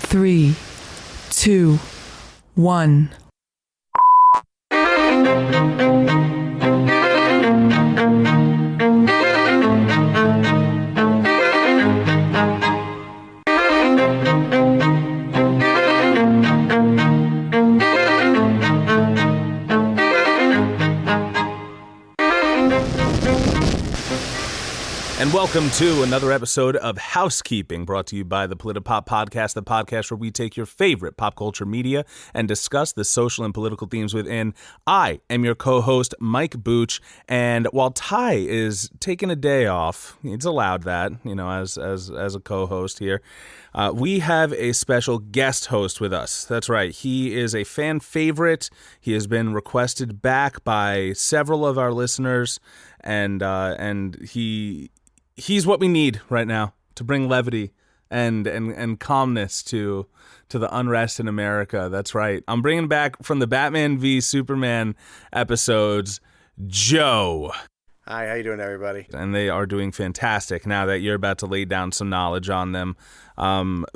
3, 2, 1. And welcome to another episode of Housekeeping, brought to you by the Politipop Podcast, the podcast where we take your favorite pop culture media and discuss the social and political themes within. I am your co-host, Mike Booch, and while Ty is taking a day off, he's allowed that, as a co-host here, we have a special guest host with us. That's right. He is a fan favorite. He has been requested back by several of our listeners, and he's what we need right now to bring levity and calmness to the unrest in America. That's right. I'm bringing back from the Batman v Superman episodes, Joe. Hi, how you doing, everybody? And they are doing fantastic now that you're about to lay down some knowledge on them.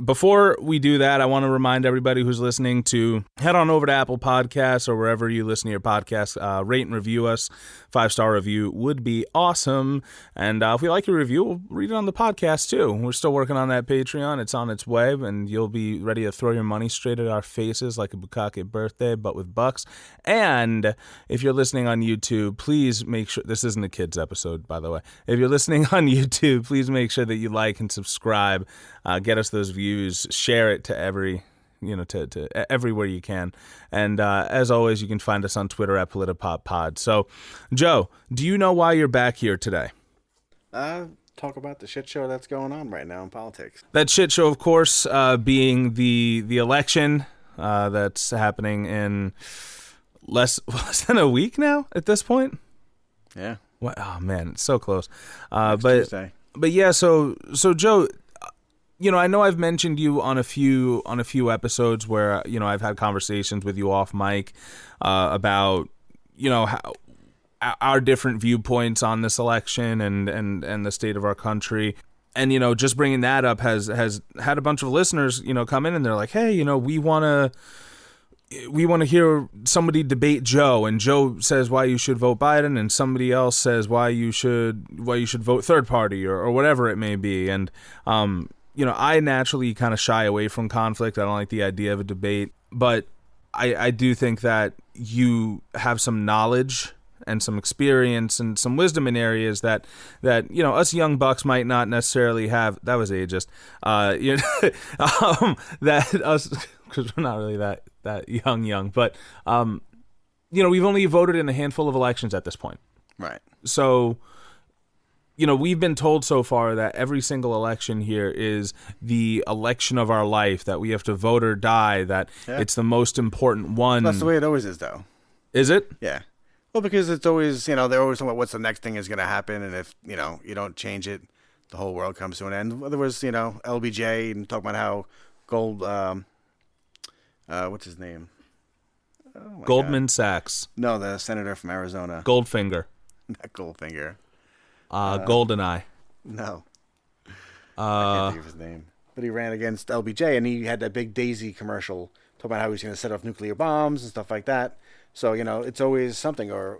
Before we do that, I want to remind everybody who's listening to head on over to Apple Podcasts or wherever you listen to your podcasts, rate and review us. 5-star review would be awesome. And if we like your review, we'll read it on the podcast too. We're still working on that Patreon. It's on its way, and you'll be ready to throw your money straight at our faces like a bukkake birthday, but with bucks. And if you're listening on YouTube, please make sure, this isn't a kids episode, by the way. If you're listening on YouTube, please make sure that you like and subscribe. Get us those views, share it to to everywhere you can. And as always, you can find us on Twitter at PolitiPopPod. So, Joe, do you know why you're back here today? Talk about the shit show that's going on right now in politics. That shit show, of course, being the election that's happening in less than a week now at this point. Yeah. What? Oh man, it's so close. Tuesday. But yeah, so Joe, I know I've mentioned you on a few episodes where I've had conversations with you off mic about how our different viewpoints on this election and the state of our country. And just bringing that up has had a bunch of listeners come in and they're like, hey, we want to hear somebody debate Joe, and Joe says why you should vote Biden, and somebody else says why you should vote third party or whatever it may be. And I naturally kind of shy away from conflict. I don't like the idea of a debate, but I do think that you have some knowledge and some experience and some wisdom in areas that us young bucks might not necessarily have. That was ageist. That us, because we're not really that young, but we've only voted in a handful of elections at this point. Right. So we've been told so far that every single election here is the election of our life, that we have to vote or die, that it's the most important one. That's the way it always is, though. Is it? Yeah. Well, because it's always, they're always talking about what's the next thing is going to happen, and if, you don't change it, the whole world comes to an end. There was, LBJ and talking about how what's his name? Oh Goldman Sachs. No, the senator from Arizona. Goldfinger. Not Goldfinger. Goldeneye. No. I can't think of his name. But he ran against LBJ, and he had that big Daisy commercial talking about how he's going to set off nuclear bombs and stuff like that. So, it's always something. Or,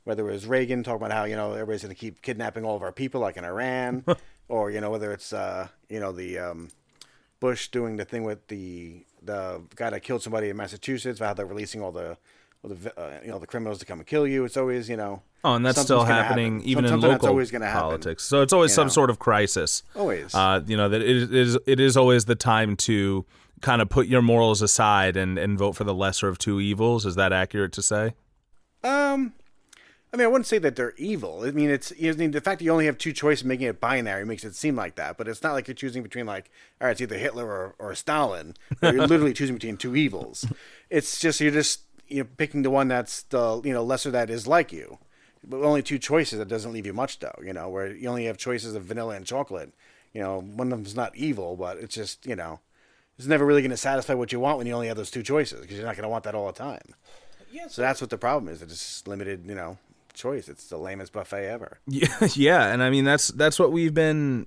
whether it was Reagan talking about how, everybody's going to keep kidnapping all of our people like in Iran. Or, whether it's, the Bush doing the thing with the guy that killed somebody in Massachusetts, how they're releasing all the criminals to come and kill you. It's always, Oh, and that's still happening even in local politics. So it's always some sort of crisis. Always. That it is always the time to kind of put your morals aside and vote for the lesser of two evils. Is that accurate to say? I wouldn't say that they're evil. The fact that you only have two choices, making it binary, makes it seem like that. But it's not like you're choosing between it's either Hitler or Stalin. You're literally choosing between two evils. It's just you're picking the one that's the lesser that is like you. But only two choices. That doesn't leave you much though. Where you only have choices of vanilla and chocolate. One of them's not evil, but it's just it's never really going to satisfy what you want when you only have those two choices, because you're not going to want that all the time. Yeah. So that's what the problem is. It's limited. choice. It's the lamest buffet ever. Yeah, and I mean that's what we've been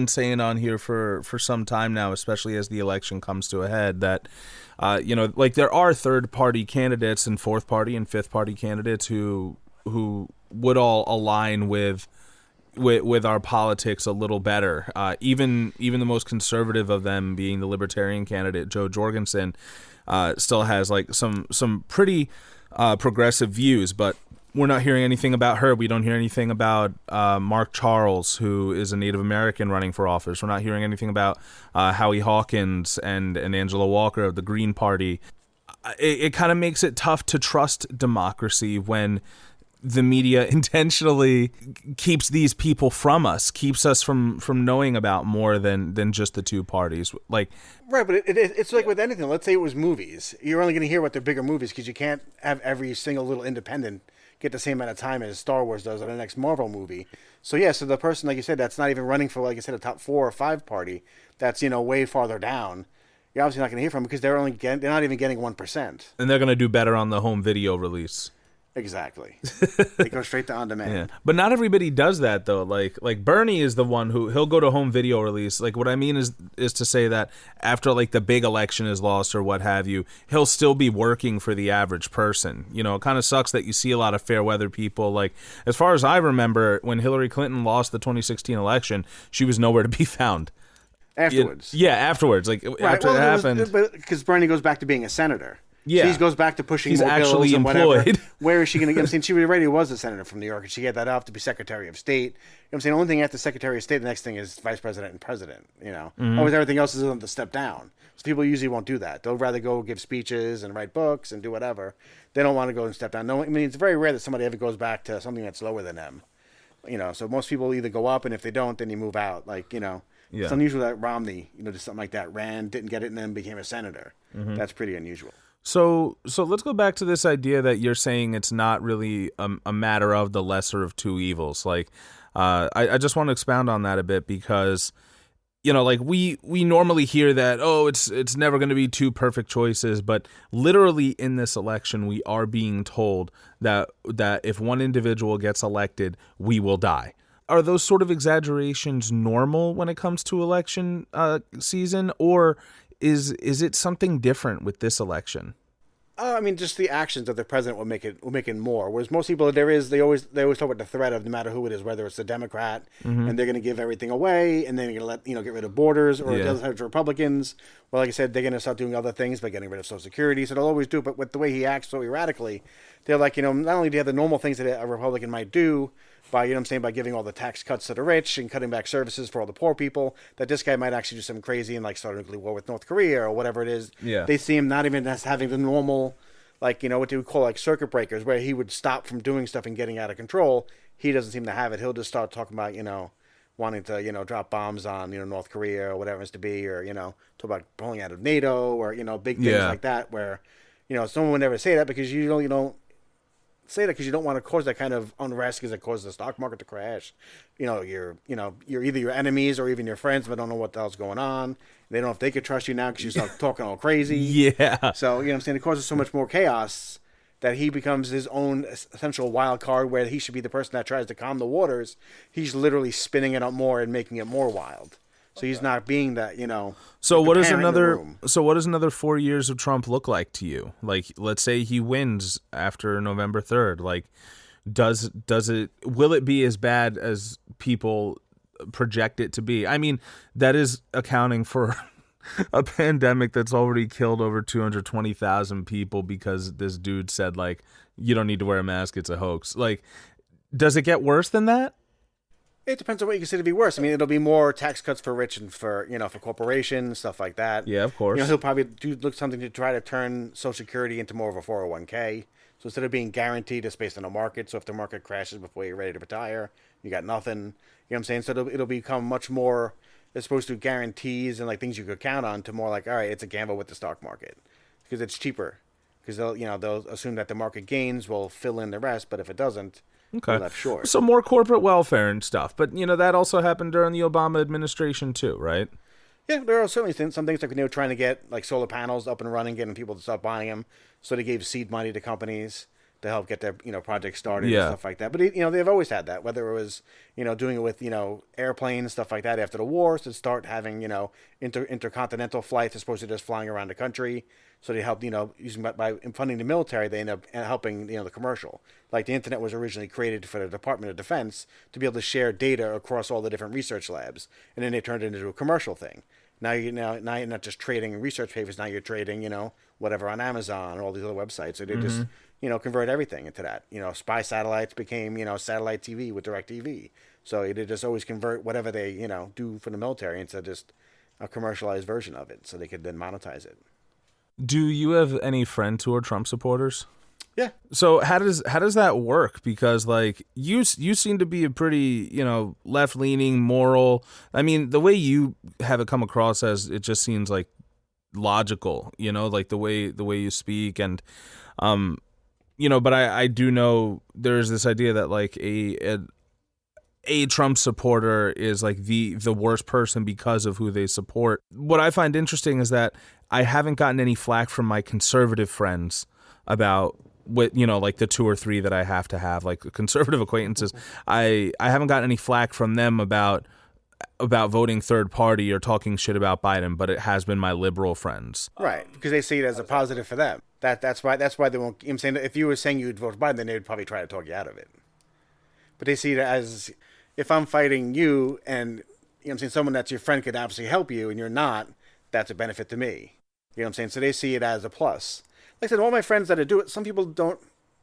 saying on here for some time now, especially as the election comes to a head. That like there are third party candidates and fourth party and fifth party candidates who would all align with our politics a little better. Even the most conservative of them, being the Libertarian candidate Jo Jorgensen, still has like some pretty progressive views, but we're not hearing anything about her. We don't hear anything about Mark Charles, who is a Native American running for office. We're not hearing anything about Howie Hawkins and Angela Walker of the Green Party. It kind of makes it tough to trust democracy when the media intentionally keeps these people from us, keeps us from knowing about more than just the two parties. Like, right, but it's like with anything. Let's say it was movies. You're only going to hear about the bigger movies because you can't have every single little independent get the same amount of time as Star Wars does on the next Marvel movie. So so the person, like you said, that's not even running for, like I said, a top 4 or 5 party, that's way farther down, you're obviously not going to hear from because they're not even getting 1%. And they're going to do better on the home video release. Exactly. They go straight to on demand. Yeah. But not everybody does that though. Like Bernie is the one who he'll go to home video release. Like what I mean is to say that after like the big election is lost or what have you, he'll still be working for the average person. It kind of sucks that you see a lot of fair weather people. Like as far as I remember, when Hillary Clinton lost the 2016 election, she was nowhere to be found. Afterwards. Afterwards. Like after it happened. Because Bernie goes back to being a senator. Yeah, so he goes back to pushing He's more actually bills and employed. Whatever. Where is she going to get? I'm saying she already was a senator from New York, and she had that up to be Secretary of State. I'm saying the only thing after Secretary of State, the next thing is Vice President and President. Always everything else is on the step down. So people usually won't do that. They'll rather go give speeches and write books and do whatever. They don't want to go and step down. No, I mean it's very rare that somebody ever goes back to something that's lower than them. So most people either go up, and if they don't, then you move out. It's unusual that Romney, just something like that, ran, didn't get it, and then became a senator. Mm-hmm. That's pretty unusual. So let's go back to this idea that you're saying it's not really a matter of the lesser of two evils. Like, I just want to expound on that a bit because, like we normally hear that, it's never going to be two perfect choices, but literally in this election, we are being told that if one individual gets elected, we will die. Are those sort of exaggerations normal when it comes to election season, or is it something different with this election? I mean, just the actions of the president will make it more. Whereas most people, they always talk about the threat of no matter who it is, whether it's a Democrat, and they're going to give everything away, and then they're going to get rid of borders, or the other side, Republicans. Well, like I said, they're going to start doing other things by getting rid of Social Security. So they'll always do it, but with the way he acts so erratically, they're like, not only do you have the normal things that a Republican might do, by by giving all the tax cuts to the rich and cutting back services for all the poor people, that this guy might actually do something crazy and start a nuclear war with North Korea or whatever it is. Yeah. They see him not even as having the normal, what they would call circuit breakers, where he would stop from doing stuff and getting out of control. He doesn't seem to have it. He'll just start talking about, wanting to, drop bombs on, North Korea or whatever it is to be, or, talk about pulling out of NATO or, big things like that, where, someone would never say that because you don't say that because you don't want to cause that kind of unrest because it causes the stock market to crash. You're either your enemies or even your friends, but don't know what the hell's going on. They don't know if they could trust you now because you start talking all crazy. Yeah. So, it causes so much more chaos that he becomes his own essential wild card where he should be the person that tries to calm the waters. He's literally spinning it up more and making it more wild. So he's not being that, So what does another 4 years of Trump look like to you? Like, let's say he wins after November 3rd. Like, will it be as bad as people project it to be? I mean, that is accounting for a pandemic that's already killed over 220,000 people because this dude said, like, you don't need to wear a mask, it's a hoax. Like, does it get worse than that? It depends on what you consider to be worse. I mean, it'll be more tax cuts for rich and for corporations, stuff like that. Yeah, of course. He'll probably look something to try to turn Social Security into more of a 401k. So instead of being guaranteed, it's based on the market. So if the market crashes before you're ready to retire, you got nothing. You know what I'm saying? So it'll become much more as opposed to guarantees and like things you could count on to more like, all right, it's a gamble with the stock market because it's cheaper. Because they'll assume that the market gains will fill in the rest, but if it doesn't, okay, left short. So more corporate welfare and stuff. But, that also happened during the Obama administration too, right? Yeah, there are certainly some things like they were trying to get like solar panels up and running, getting people to start buying them. So they gave seed money to companies to help get their projects started Yeah. and stuff like that. But they've always had that, whether it was doing it with airplanes, stuff like that after the war, to start having intercontinental flights as opposed to just flying around the country. So they helped using by funding the military, they end up helping the commercial. Like the internet was originally created for the Department of Defense to be able to share data across all the different research labs, and then they turned it into a commercial thing. Now you're not just trading research papers. Now you're trading whatever on Amazon or all these other websites. So they just convert everything into that. Spy satellites became satellite TV with DirecTV. So they just always convert whatever they do for the military into just a commercialized version of it, so they could then monetize it. Do you have any friends who are Trump supporters? Yeah. So how does that work? Because like you seem to be a pretty left leaning, moral. I mean, the way you have it come across as, it just seems like logical. Like the way you speak, and but I do know there's this idea that like a Trump supporter is like the worst person because of who they support. What I find interesting is that I haven't gotten any flack from my conservative friends about what like the 2 or 3 that I have to have, like conservative acquaintances. I haven't gotten any flack from them about voting third party or talking shit about Biden, but it has been my liberal friends. Right, because they see it as a positive for them. That's why they won't. I'm saying that if you were saying you'd vote Biden, then they would probably try to talk you out of it. But they see it as, if I'm fighting you and I'm saying someone that's your friend could obviously help you and you're not, that's a benefit to me. You know what I'm saying? So they see it as a plus. Like I said, all my friends that do it, some people don't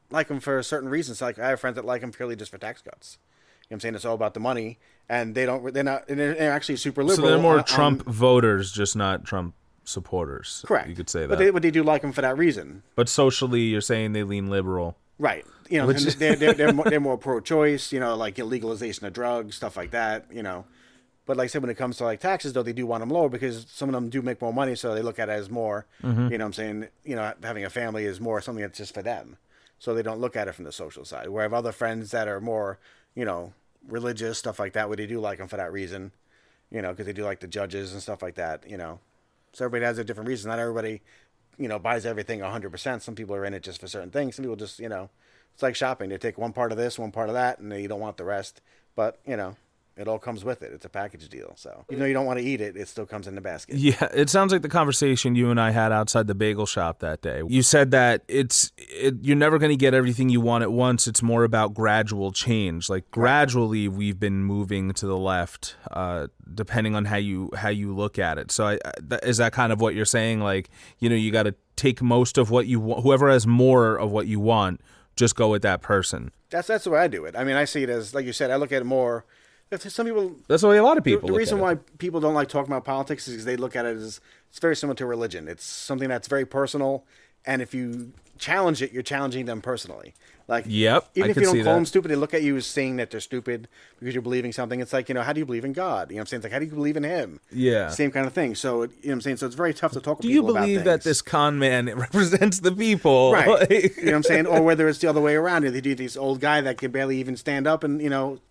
like them for certain reasons. Like I have friends that like them purely just for tax cuts. You know what I'm saying? It's all about the money, and they're actually super liberal. So they're more Trump voters, just not Trump supporters. Correct. You could say that. But they do like them for that reason. But socially, you're saying they lean liberal. Right. They're more pro-choice, like legalization of drugs, stuff like that, But like I said, when it comes to like taxes, though, they do want them lower because some of them do make more money, so they look at it as more. You know what I'm saying? Having a family is more something that's just for them. So they don't look at it from the social side. Where I have other friends that are more, religious, stuff like that, where they do like them for that reason, because they do like the judges and stuff like that, So everybody has a different reason. Not everybody, buys everything 100%. Some people are in it just for certain things. Some people just, it's like shopping. They take one part of this, one part of that, and they don't want the rest. But, it all comes with it. It's a package deal. So even though you don't want to eat it, it still comes in the basket. Yeah, it sounds like the conversation you and I had outside the bagel shop that day. You said that you're never going to get everything you want at once. It's more about gradual change. Like gradually, we've been moving to the left, depending on how you look at it. So is that kind of what you're saying? Like, you got to take most of what you want. Whoever has more of what you want, just go with that person. That's the way I do it. I mean, I see it as, like you said, I look at it more. Some people. That's the way a lot of people. The reason why people don't like talking about politics is because they look at it as it's very similar to religion. It's something that's very personal, and if you challenge it, you're challenging them personally. Like, yep, even if you don't call them stupid, they look at you as saying that they're stupid because you're believing something. It's like, how do you believe in God? You know what I'm saying? It's like, how do you believe in Him? Yeah, same kind of thing. So you know what I'm saying? So it's very tough to talk. Do you believe that this con man represents the people? Right. You know what I'm saying? Or whether it's the other way around. They do this old guy that can barely even stand up and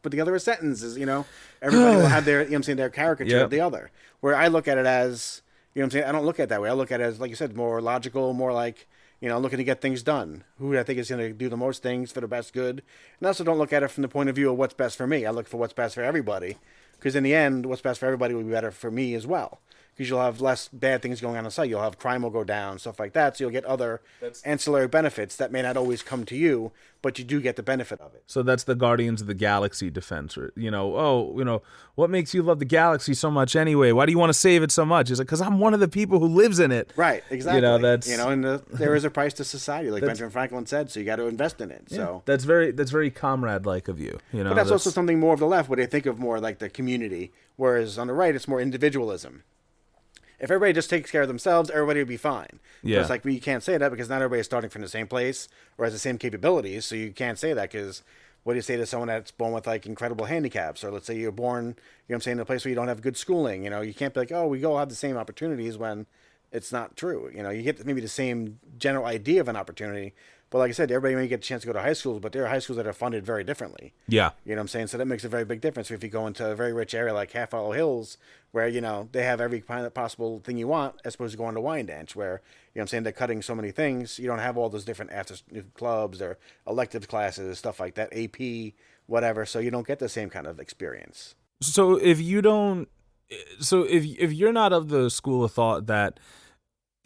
put together a sentence. Everybody will have their their caricature of the other. Where I look at it as I don't look at it that way. I look at it as, like you said, more logical, more like looking to get things done. Who I think is going to do the most things for the best good. And I also don't look at it from the point of view of what's best for me. I look for what's best for everybody. Because in the end, what's best for everybody will be better for me as well. Because you'll have less bad things going on the site. You'll have crime will go down, stuff like that. So you'll get other ancillary benefits that may not always come to you, but you do get the benefit of it. So that's the Guardians of the Galaxy defense. What makes you love the galaxy so much anyway? Why do you want to save it so much? It's like, because I'm one of the people who lives in it. Right, exactly. There is a price to society, like Benjamin Franklin said, so you got to invest in it. Yeah, so that's very comrade-like of you. But that's also something more of the left, where they think of more like the community, whereas on the right, it's more individualism. If everybody just takes care of themselves, everybody would be fine. Yeah. But it's like, you can't say that because not everybody is starting from the same place or has the same capabilities. So you can't say that because what do you say to someone that's born with like incredible handicaps? Or let's say you're born, in a place where you don't have good schooling. You can't be like, oh, we all have the same opportunities when it's not true. You know, you get maybe the same general idea of an opportunity, but like I said, everybody may get a chance to go to high schools, but there are high schools that are funded very differently. Yeah. You know what I'm saying? So that makes a very big difference if you go into a very rich area like Half Hollow Hills, where, you know, they have every kind of possible thing you want, as opposed to going to Wyandanch, where, you know what I'm saying, they're cutting so many things. You don't have all those different after clubs or elective classes, stuff like that, AP, whatever. So you don't get the same kind of experience. So if you're not of the school of thought that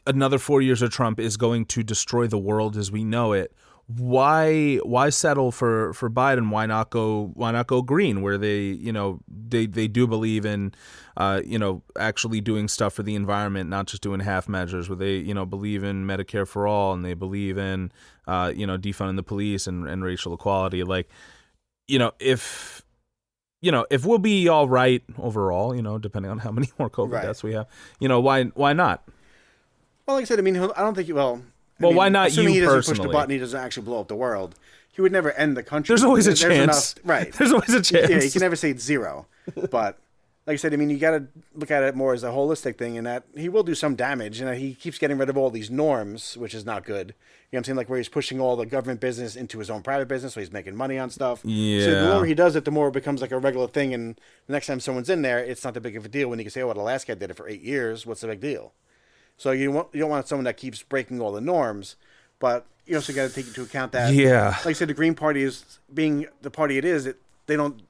another 4 years of Trump is going to destroy the world as we know it, why settle for Biden? Why not go green, where they do believe in actually doing stuff for the environment, not just doing half measures, where they believe in Medicare for all, and they believe in defunding the police and racial equality. Like, if we'll be all right overall, depending on how many more COVID deaths we have, why not? Well, like I said, I mean, I don't think why not assuming you he doesn't personally? push the button, he doesn't actually blow up the world. He would never end the country. There's always a chance. Right. There's always a chance. Yeah, you can never say it's zero. But like I said, I mean, you got to look at it more as a holistic thing, in that he will do some damage, and he keeps getting rid of all these norms, which is not good. You know what I'm saying? Like, where he's pushing all the government business into his own private business, so he's making money on stuff. Yeah. So the more he does it, the more it becomes like a regular thing, and the next time someone's in there, it's not that big of a deal. When you can say, oh, the last guy did it for 8 years, what's the big deal? So you don't want someone that keeps breaking all the norms, but you also got to take into account that, like I said, the Green Party is being the party it is. They don't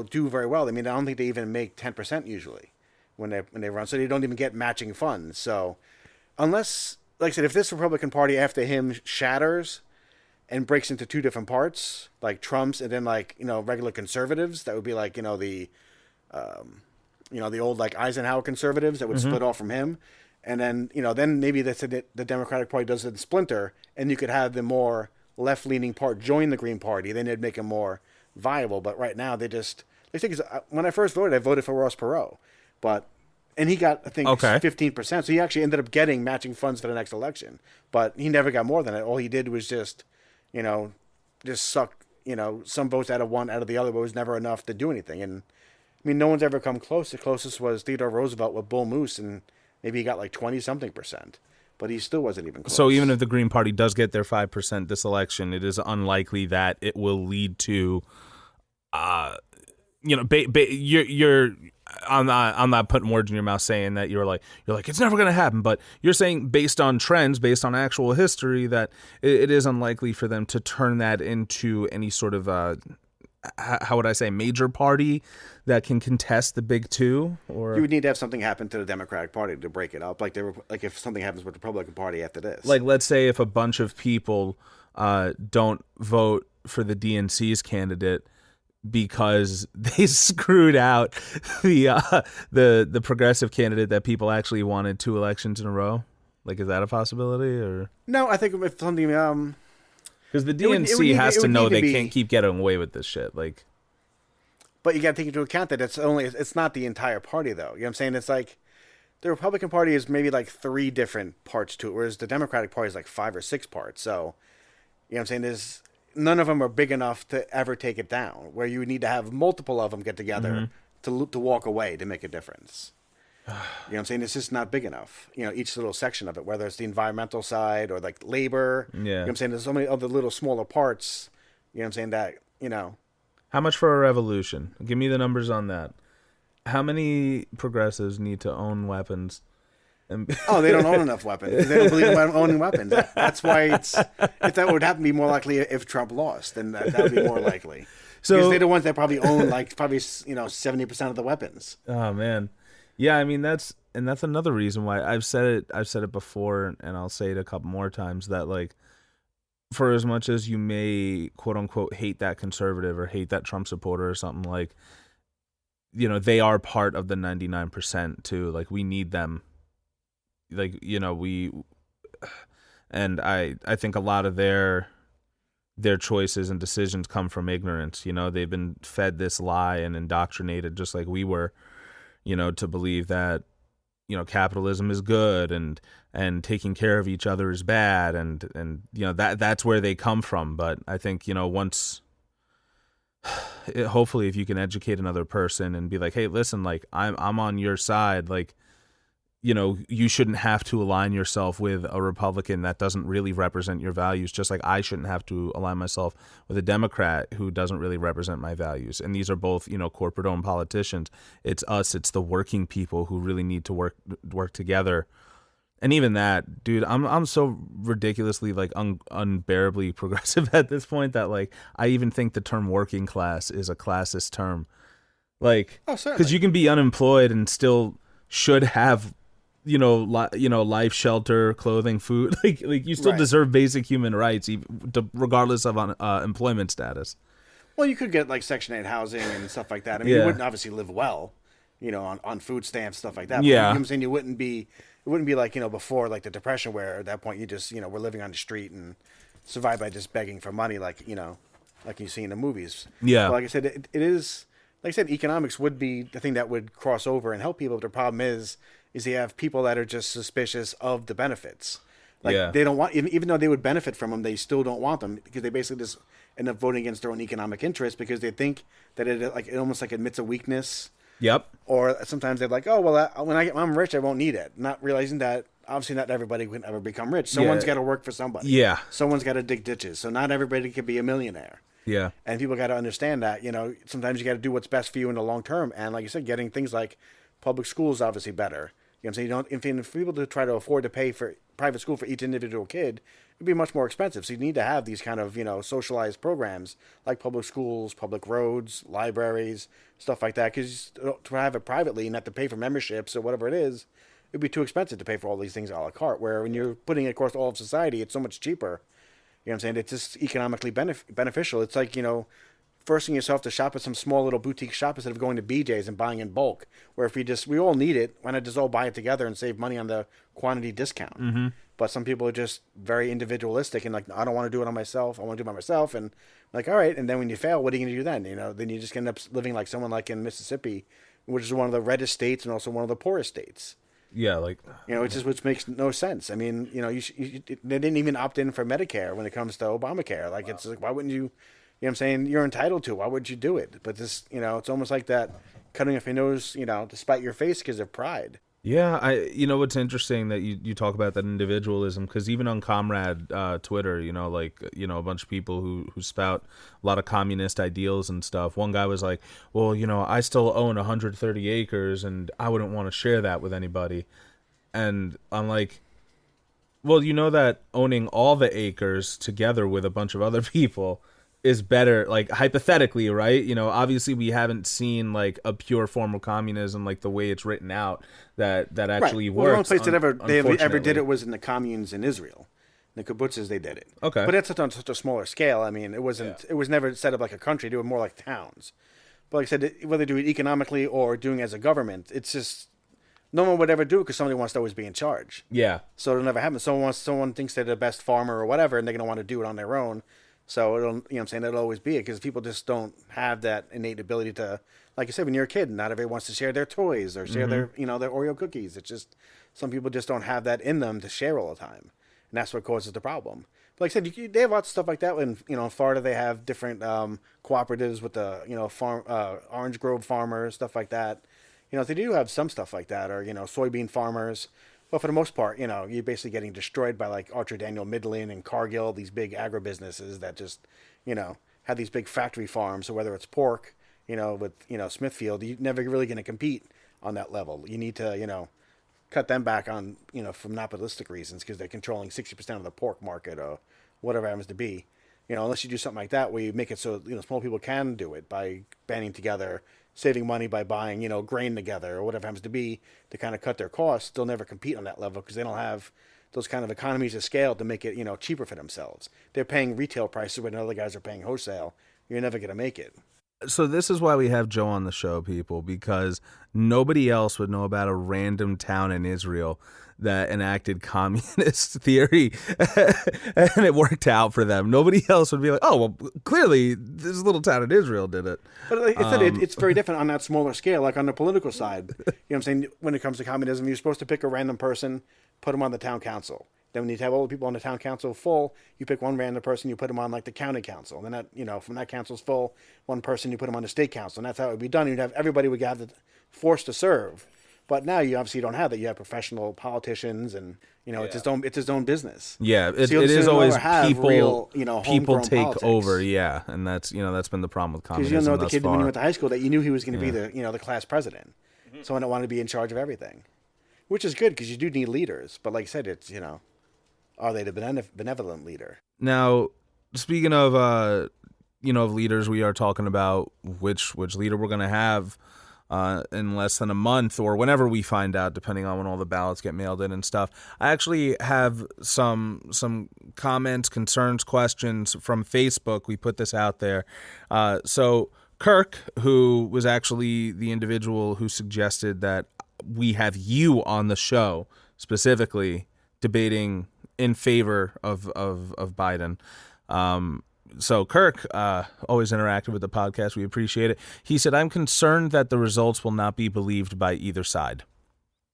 do very well. I mean, I don't think they even make 10% usually when they run, so they don't even get matching funds. So unless, like I said, if this Republican Party after him shatters and breaks into two different parts, like Trump's and then regular conservatives, that would be like the old like Eisenhower conservatives that would split off from him. And then, then maybe the Democratic Party does it splinter, and you could have the more left-leaning part join the Green Party. Then it'd make them more viable. But right now, when I first voted, I voted for Ross Perot, and he got, I think, 15%. So he actually ended up getting matching funds for the next election, but he never got more than it. All he did was just suck, some votes out of the other, but it was never enough to do anything. And I mean, no one's ever come close. The closest was Theodore Roosevelt with Bull Moose, and maybe he got like 20-something%, but he still wasn't even close. So even if the Green Party does get their 5% this election, it is unlikely that it will lead to, you're I'm not putting words in your mouth saying that you're like it's never going to happen, but you're saying based on trends, based on actual history, that it is unlikely for them to turn that into any sort of how would I say, major party that can contest the big two? Or you would need to have something happen to the Democratic Party to break it up. Like if something happens with the Republican Party after this. Like, let's say if a bunch of people don't vote for the DNC's candidate because they screwed out the progressive candidate that people actually wanted 2 elections in a row. Like, is that a possibility? Or no, I think if something because the DNC has to know they can't keep getting away with this shit. Like, but you got to take into account that it's not the entire party, though. You know what I'm saying? It's like the Republican Party is maybe like 3 different parts to it, whereas the Democratic Party is like 5 or 6 parts. So, you know what I'm saying? None of them are big enough to ever take it down, where you would need to have multiple of them get together to walk away to make a difference. You know what I'm saying? It's just not big enough. Each little section of it, whether it's the environmental side or like labor. Yeah. You know what I'm saying? There's so many other little smaller parts. You know what I'm saying? That, How much for a revolution? Give me the numbers on that. How many progressives need to own weapons? Oh, they don't own enough weapons. They don't believe in owning weapons. That's why if that would happen, be more likely if Trump lost, then that would be more likely. So, because they're the ones that probably own 70% of the weapons. Oh man. Yeah, I mean that's another reason why I've said it before, and I'll say it a couple more times, that like, for as much as you may quote unquote hate that conservative or hate that Trump supporter or something, like, they are part of the 99% too. Like, we need them. Like, and I think a lot of their choices and decisions come from ignorance. They've been fed this lie and indoctrinated just like we were. To believe that, capitalism is good and taking care of each other is bad, and that's where they come from. But I think, once, hopefully, if you can educate another person and be like, hey, listen, like, I'm on your side, like, you shouldn't have to align yourself with a Republican that doesn't really represent your values, just like I shouldn't have to align myself with a Democrat who doesn't really represent my values. And these are both, corporate-owned politicians. It's us, it's the working people who really need to work together. And even that, dude, I'm so ridiculously like unbearably progressive at this point that like I even think the term working class is a classist term. Like, because you can be unemployed and still should have life, shelter, clothing, food. Like you still deserve basic human rights, regardless of employment status. Well, you could get like Section 8 housing and stuff like that. I mean, you wouldn't obviously live well, on food stamps, stuff like that. But I'm saying it wouldn't be like, before like the Depression, where at that point you just, we're living on the street and survive by just begging for money, like you see in the movies. Yeah. But like I said, it is, like I said, economics would be the thing that would cross over and help people. But the problem is you have people that are just suspicious of the benefits. Like they don't want, even though they would benefit from them, they still don't want them because they basically just end up voting against their own economic interests because they think that it almost like admits a weakness. Yep. Or sometimes they're like, oh, well, when I'm rich, I won't need it. Not realizing that obviously not everybody can ever become rich. Someone's got to work for somebody. Yeah. Someone's got to dig ditches. So not everybody can be a millionaire. Yeah. And people got to understand that, sometimes you got to do what's best for you in the long term. And like you said, getting things like public schools is obviously better. You know what I'm saying? If people to try to afford to pay for private school for each individual kid, it'd be much more expensive. So you need to have these kind of, socialized programs like public schools, public roads, libraries, stuff like that. Because to have it privately and have to pay for memberships or whatever it is, it'd be too expensive to pay for all these things a la carte. Where when you're putting it across all of society, it's so much cheaper. You know what I'm saying? It's just economically beneficial. It's like, forcing yourself to shop at some small little boutique shop instead of going to BJ's and buying in bulk. Where if we all need it, why not just all buy it together and save money on the quantity discount? Mm-hmm. But some people are just very individualistic and like, I don't want to do it on myself. I want to do it by myself. And like, all right. And then when you fail, what are you going to do then? Then you just end up living like someone like in Mississippi, which is one of the reddest states and also one of the poorest states. Yeah, like which makes no sense. I mean, they didn't even opt in for Medicare when it comes to Obamacare. Like, It's like, why wouldn't you? You know what I'm saying? You're entitled to. Why would you do it? But this, it's almost like that cutting off your nose, to spite your face because of pride. Yeah, what's interesting that you talk about that individualism, because even on Comrade Twitter, a bunch of people who spout a lot of communist ideals and stuff. One guy was like, well, I still own 130 acres and I wouldn't want to share that with anybody. And I'm like, well, that owning all the acres together with a bunch of other people is better, like hypothetically, right? Obviously we haven't seen like a pure form of communism, like the way it's written out, that actually works. Well, the only place that they ever did it was in the communes in Israel. In the kibbutzes, they did it. Okay. But that's on such a smaller scale. I mean, it wasn't. Yeah. It was never set up like a country. They were more like towns. But like I said, whether they do it economically or doing it as a government, it's just no one would ever do it because somebody wants to always be in charge. Yeah. So it'll never happen. Someone thinks they're the best farmer or whatever, and they're gonna want to do it on their own. So it'll always be it because people just don't have that innate ability to, like I said, when you're a kid, not everybody wants to share their toys or share their Oreo cookies. It's just some people just don't have that in them to share all the time, and that's what causes the problem. But like I said, they have lots of stuff like that. When in Florida, they have different cooperatives with the farm orange grove farmers, stuff like that. They do have some stuff like that, or soybean farmers. But for the most part, you're basically getting destroyed by like Archer Daniel Midland and Cargill, these big agribusinesses that just, have these big factory farms. So whether it's pork, with, Smithfield, you're never really going to compete on that level. You need to, cut them back on, for monopolistic reasons because they're controlling 60% of the pork market or whatever it happens to be. Unless you do something like that where you make it so, small people can do it by banding together, saving money by buying, grain together or whatever it happens to be to kind of cut their costs, they'll never compete on that level because they don't have those kind of economies of scale to make it, cheaper for themselves. They're paying retail prices when other guys are paying wholesale. You're never going to make it. So this is why we have Joe on the show, people, because nobody else would know about a random town in Israel that enacted communist theory and it worked out for them. Nobody else would be like, oh, well, clearly this little town in Israel did it. But like I said, it's very different on that smaller scale, like on the political side. You know what I'm saying? When it comes to communism, you're supposed to pick a random person, put them on the town council. Then when you have all the people on the town council full, you pick one random person, you put them on like the county council. And then that, from that council's full, one person, you put them on the state council. And that's how it would be done. You'd have everybody would have the force to serve. But now you obviously don't have that. You have professional politicians, and it's his own business. Yeah, it So is always people. Real, People homegrown take politics. over, yeah, and that's been the problem with communism. Because the thus kid far. when you went to high school that you knew he was going to be the class president, someone that wanted to be in charge of everything, which is good because you do need leaders. But like I said, it's are they the benevolent leader? Now, speaking of of leaders, we are talking about which leader we're going to have in less than a month or whenever we find out, depending on when all the ballots get mailed in and stuff. I actually have some comments, concerns, questions from Facebook. We put this out there. So Kirk, who was actually the individual who suggested that we have you on the show specifically debating in favor of Biden. So Kirk, always interactive with the podcast. We appreciate it. He said, I'm concerned that the results will not be believed by either side.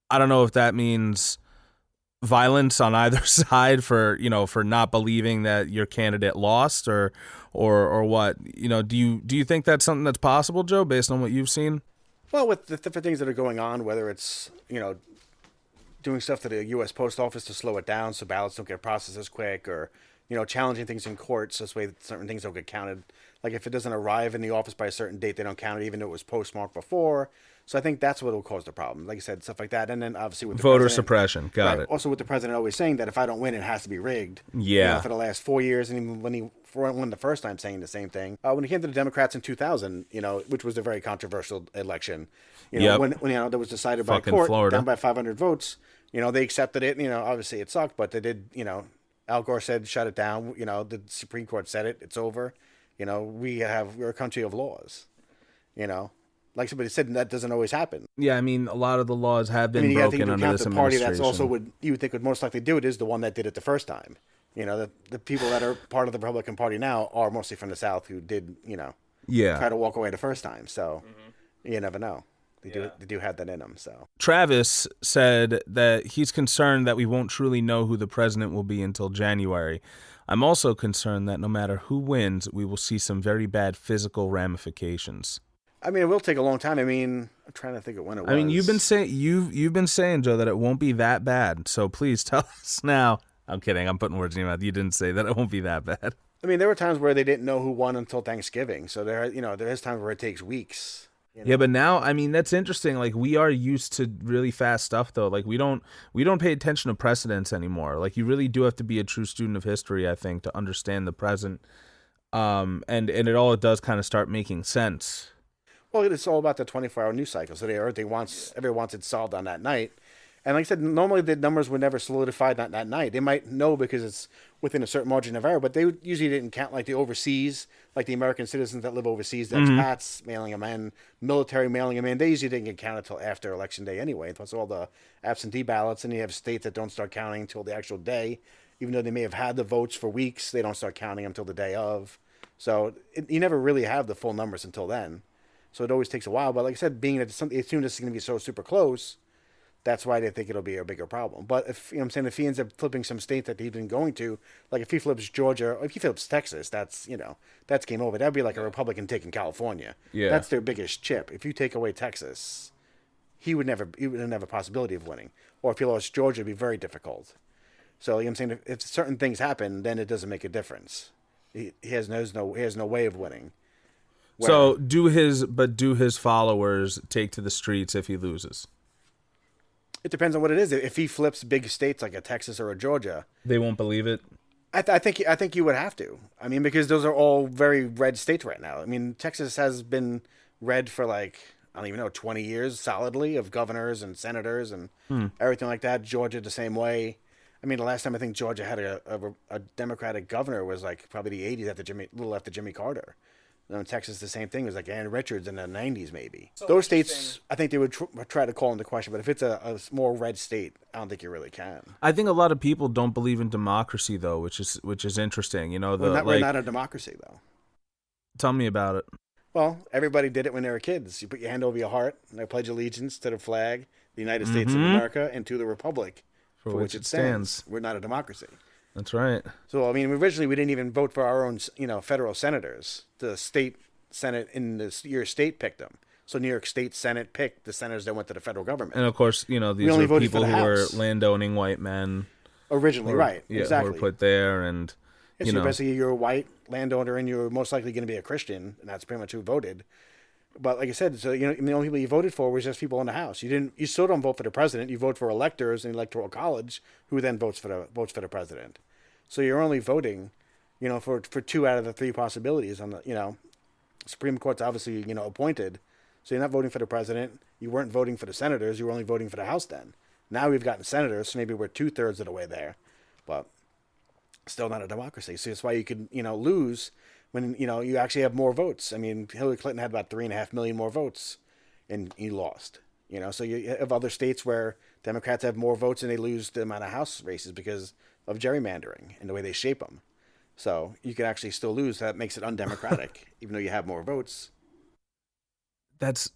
I don't know if that means violence on either side for not believing that your candidate lost or what. Do you think that's something that's possible, Joe, based on what you've seen? Well, with the different things that are going on, whether it's, doing stuff to the U.S. Post Office to slow it down so ballots don't get processed as quick, or challenging things in courts this way certain things don't get counted. Like if it doesn't arrive in the office by a certain date, they don't count it even though it was postmarked before. So I think that's what will cause the problem. Like I said, stuff like that. And then obviously with the voter president, suppression. Got it. Also with the president always saying that if I don't win, it has to be rigged. Yeah. For the last 4 years, and even when he won the first time saying the same thing. When he came to the Democrats in 2000, which was a very controversial election, when that was decided by court, Florida. down by 500 votes, they accepted it. Obviously it sucked, but they did, Al Gore said, shut it down. The Supreme Court said it. It's over. We're a country of laws. Like somebody said, that doesn't always happen. Yeah, I mean, a lot of the laws have been broken under this the party administration. that's also you would think would most likely do it is the one that did it the first time. The people that are part of the Republican Party now are mostly from the South who did, try to walk away the first time. So you never know. They do have that in them. So Travis said that he's concerned that we won't truly know who the president will be until January. I'm also concerned that no matter who wins, we will see some very bad physical ramifications. I mean, it will take a long time. I mean, I'm trying to think of when it was. I mean, you've been saying, Joe, that it won't be that bad. So please tell us now. I'm kidding. I'm putting words in your mouth. You didn't say that it won't be that bad. I mean, there were times where they didn't know who won until Thanksgiving. So there is times where it takes weeks. Yeah, but now, I mean, that's interesting. Like, we are used to really fast stuff, though. Like, we don't pay attention to precedents anymore. Like, you really do have to be a true student of history, I think, to understand the present. And it does kind of start making sense. Well, it's all about the 24-hour news cycle. So everybody wants it solved on that night. And like I said, normally the numbers were never solidified on that night. They might know because it's within a certain margin of error, but they usually didn't count like the overseas, like the American citizens that live overseas, the expats mailing them in, military mailing them in. They usually didn't get counted until after Election Day anyway. Plus all the absentee ballots, and you have states that don't start counting until the actual day. Even though they may have had the votes for weeks, they don't start counting them until the day of. So you never really have the full numbers until then. So it always takes a while. But like I said, being that as soon as it's going to be so super close, that's why they think it'll be a bigger problem. But if if he ends up flipping some state that he's been going to, like if he flips Georgia, or if he flips Texas, that's that's game over. That'd be like a Republican taking California. Yeah, that's their biggest chip. If you take away Texas, he would never have a possibility of winning. Or if he lost Georgia, it'd be very difficult. So I'm saying, if certain things happen, then it doesn't make a difference. He has no way of winning. So do his followers take to the streets if he loses? It depends on what it is. If he flips big states like a Texas or a Georgia, they won't believe it. I think you would have to. I mean, because those are all very red states right now. I mean, Texas has been red for like, I don't even know, 20 years solidly, of governors and senators and everything like that. Georgia the same way. I mean, the last time I think Georgia had a Democratic governor was like probably the 80s, little after Jimmy Carter. In Texas, the same thing. It was like Ann Richards in the 90s, maybe. So those states, I think they would try to call into question. But if it's a more red state, I don't think you really can. I think a lot of people don't believe in democracy, though, which is interesting. We're not a democracy, though. Tell me about it. Well, everybody did it when they were kids. You put your hand over your heart, and I pledge allegiance to the flag, the United States of America, and to the republic for which it stands. We're not a democracy. That's right. So, I mean, originally we didn't even vote for our own, federal senators. The state senate in your state picked them. So New York State Senate picked the senators that went to the federal government. And of course, these only are voted people for the who were House. landowning white men. Originally, right. Yeah, exactly. who were put there, and, Yeah, so basically you're a white landowner and you're most likely going to be a Christian, and that's pretty much who voted. But like I said, so the only people you voted for was just people in the House. You still don't vote for the president. You vote for electors in the Electoral College, who then votes for the president. So you're only voting, for 2 out of the 3 possibilities on the Supreme Court's obviously appointed. So you're not voting for the president. You weren't voting for the senators. You were only voting for the House then. Now we've gotten senators, so maybe we're 2/3 of the way there, but still not a democracy. So that's why you could lose when you actually have more votes. I mean, Hillary Clinton had about 3.5 million more votes, and he lost. So you have other states where Democrats have more votes and they lose the amount of House races because of gerrymandering and the way they shape them. So you can actually still lose. That makes it undemocratic, even though you have more votes. That's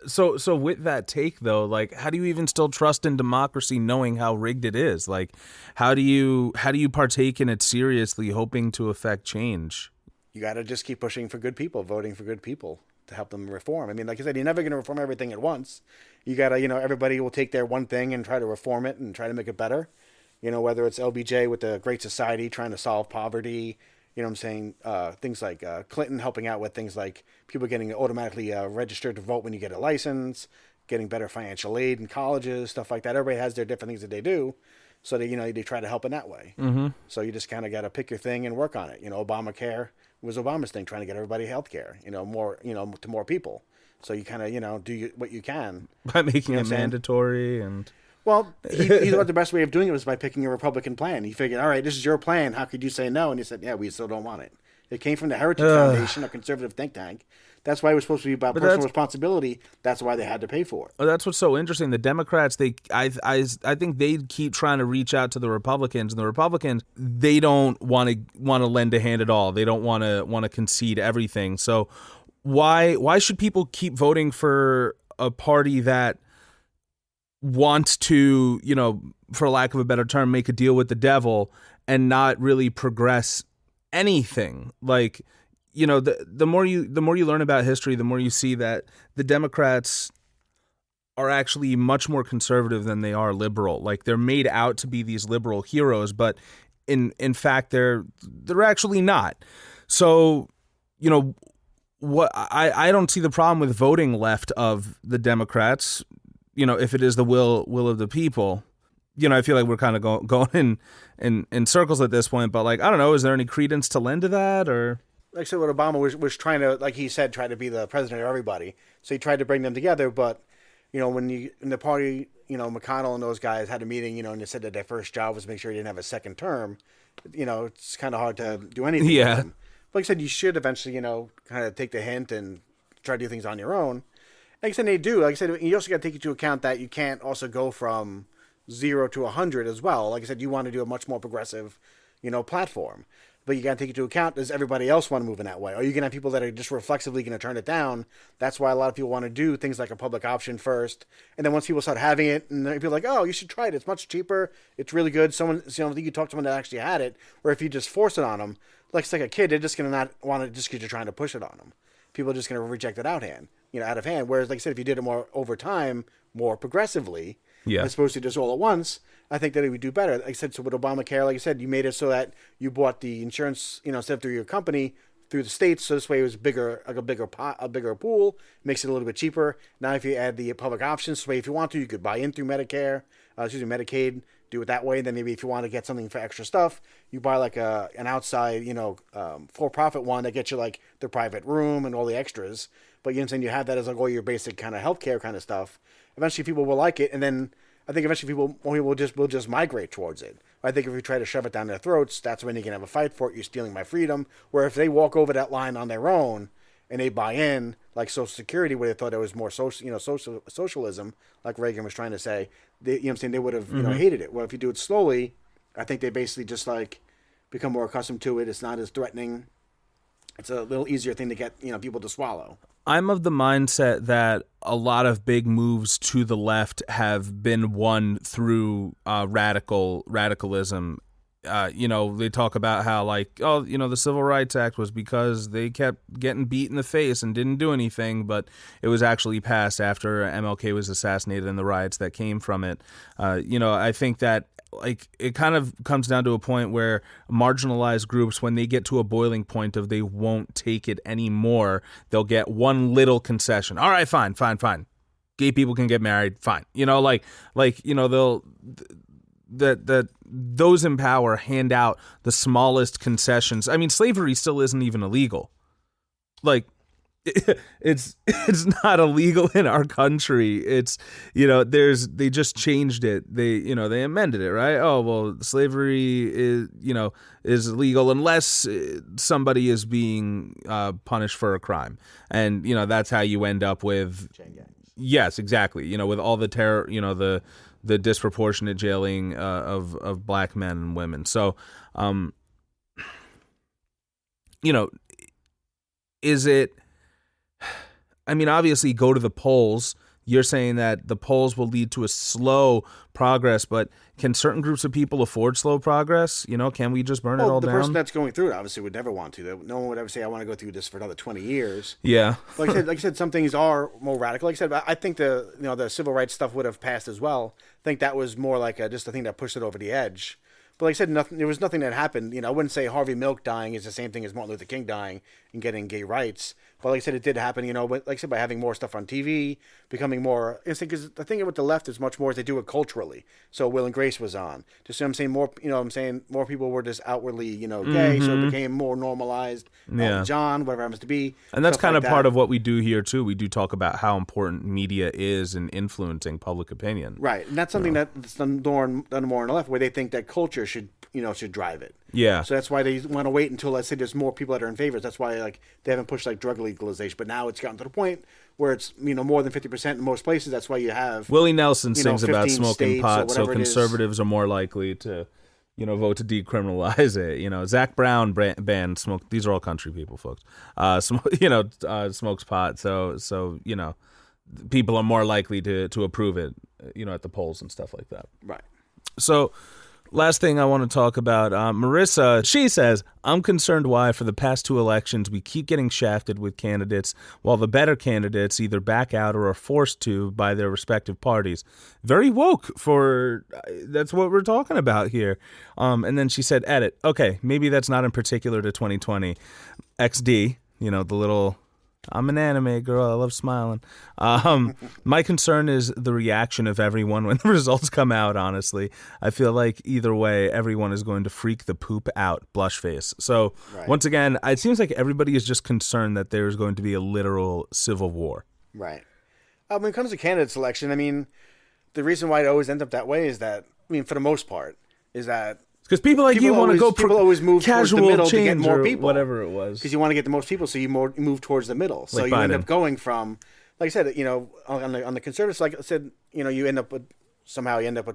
so with that take though, like, how do you even still trust in democracy knowing how rigged it is? Like, how do you partake in it seriously, hoping to affect change? You got to just keep pushing for good people, voting for good people to help them reform. I mean, like I said, you're never going to reform everything at once. You got to, everybody will take their one thing and try to reform it and try to make it better. Whether it's LBJ with the Great Society trying to solve poverty, things like Clinton helping out with things like people getting automatically registered to vote when you get a license, getting better financial aid in colleges, stuff like that. Everybody has their different things that they do. So they try to help in that way. Mm-hmm. So you just kind of got to pick your thing and work on it. Obamacare was Obama's thing, trying to get everybody health care, more, to more people. So you kind of, do what you can. By making it mandatory and... Well, he thought the best way of doing it was by picking a Republican plan. He figured, all right, this is your plan. How could you say no? And he said, yeah, we still don't want it. It came from the Heritage Foundation, a conservative think tank. That's why it was supposed to be about personal responsibility. That's why they had to pay for it. Well, that's what's so interesting. The Democrats, I think they keep trying to reach out to the Republicans, and the Republicans, they don't want to lend a hand at all. They don't want to concede everything. So why should people keep voting for a party that wants to, for lack of a better term, make a deal with the devil and not really progress anything? Like, the more you learn about history, the more you see that the Democrats are actually much more conservative than they are liberal. Like, they're made out to be these liberal heroes, but in fact they're actually not. So, what I don't see the problem with voting left of the Democrats, if it is the will of the people. I feel like we're kind of going in circles at this point, but like, I don't know, is there any credence to lend to that? Or like I said, what Obama was trying to, like he said, try to be the president of everybody. So he tried to bring them together, but when the party, McConnell and those guys had a meeting, and they said that their first job was to make sure you didn't have a second term. It's kind of hard to do anything. Yeah. With them. Like I said, you should eventually, kind of take the hint and try to do things on your own. Like I said, they do. Like I said, you also got to take into account that you can't also go from 0 to 100 as well. Like I said, you want to do a much more progressive, platform. But you got to take into account, does everybody else want to move in that way? Are you going to have people that are just reflexively going to turn it down? That's why a lot of people want to do things like a public option first. And then once people start having it, and people are like, oh, you should try it. It's much cheaper. It's really good. Someone, you talk to someone that actually had it. Or if you just force it on them, like it's like a kid, they're just going to not want it just because you're trying to push it on them. People are just going to reject it out of hand. Whereas, like I said, if you did it more over time, more progressively, as opposed to just all at once, I think that it would do better. Like I said, so with Obamacare, like I said, you made it so that you bought the insurance, instead of through your company, through the states. So this way it was bigger, like a bigger pot, a bigger pool, makes it a little bit cheaper. Now, if you add the public options, so if you want to, you could buy in through Medicaid, do it that way. Then maybe if you want to get something for extra stuff, you buy like an outside, for-profit one that gets you like the private room and all the extras. But you have that as like all your basic kind of healthcare kind of stuff. Eventually, people will like it, and then I think eventually people will just migrate towards it. I think if we try to shove it down their throats, that's when you can have a fight for it. You're stealing my freedom. Where if they walk over that line on their own and they buy in, like Social Security, where they thought it was more socialism, like Reagan was trying to say, they would have hated it. Well, if you do it slowly, I think they basically just like become more accustomed to it. It's not as threatening. It's a little easier thing to get people to swallow. I'm of the mindset that a lot of big moves to the left have been won through radicalism. they talk about how the Civil Rights Act was because they kept getting beat in the face and didn't do anything, but it was actually passed after MLK was assassinated and the riots that came from it. I think that it kind of comes down to a point where marginalized groups, when they get to a boiling point of they won't take it anymore, they'll get one little concession. All right, fine. Gay people can get married, fine. They'll that those in power hand out the smallest concessions. I mean, slavery still isn't even illegal. It's not illegal in our country. It's they just changed it. They amended it, right? Oh well, slavery is illegal unless somebody is being punished for a crime, and that's how you end up with chain gangs. Yes, exactly. With all the terror, the disproportionate jailing of black men and women. So, is it? I mean, obviously, go to the polls. You're saying that the polls will lead to a slow progress, but can certain groups of people afford slow progress? Can we just burn it all down? The person that's going through it obviously would never want to. No one would ever say, I want to go through this for another 20 years. Yeah. Like I said, some things are more radical. Like I said, I think the civil rights stuff would have passed as well. I think that was more like just a thing that pushed it over the edge. But like I said, there was nothing that happened. I wouldn't say Harvey Milk dying is the same thing as Martin Luther King dying and getting gay rights. But like I said, it did happen, but like I said, by having more stuff on TV, becoming more, because the thing with the left is much more is they do it culturally. So Will and Grace was on. Just, I'm saying more, more people were just outwardly, gay, so it became more normalized. Yeah. John, whatever it happens to be. And that's kind of part of what we do here, too. We do talk about how important media is in influencing public opinion. Right. And that's something that's done more on the left, where they think that culture should drive it. Yeah. So that's why they want to wait until, let's say, there's more people that are in favor. That's why they haven't pushed drug legalization. But now it's gotten to the point where it's more than 50% in most places. That's why you have Willie Nelson sings about smoking pot, so conservatives are more likely to vote to decriminalize it. Zach Brown banned smoke. These are all country people, folks. Smokes pot, so people are more likely to approve it, at the polls and stuff like that. Right. So. Last thing I want to talk about, Marissa, she says, I'm concerned why for the past 2 elections we keep getting shafted with candidates while the better candidates either back out or are forced to by their respective parties. Very woke that's what we're talking about here. And then she said, edit. Okay, maybe that's not in particular to 2020. XD, the little... I'm an anime girl. I love smiling. My concern is the reaction of everyone when the results come out, honestly. I feel like either way, everyone is going to freak the poop out, blush face. So, Once again, it seems like everybody is just concerned that there's going to be a literal civil war. Right. When it comes to candidate selection, the reason why it always ends up that way is that, for the most part, is that because people like you want to go people always move towards the middle to get more people, whatever it was. Because you want to get the most people, so you move towards the middle. So you end up going from, like I said, on the conservatives, like I said, you end up with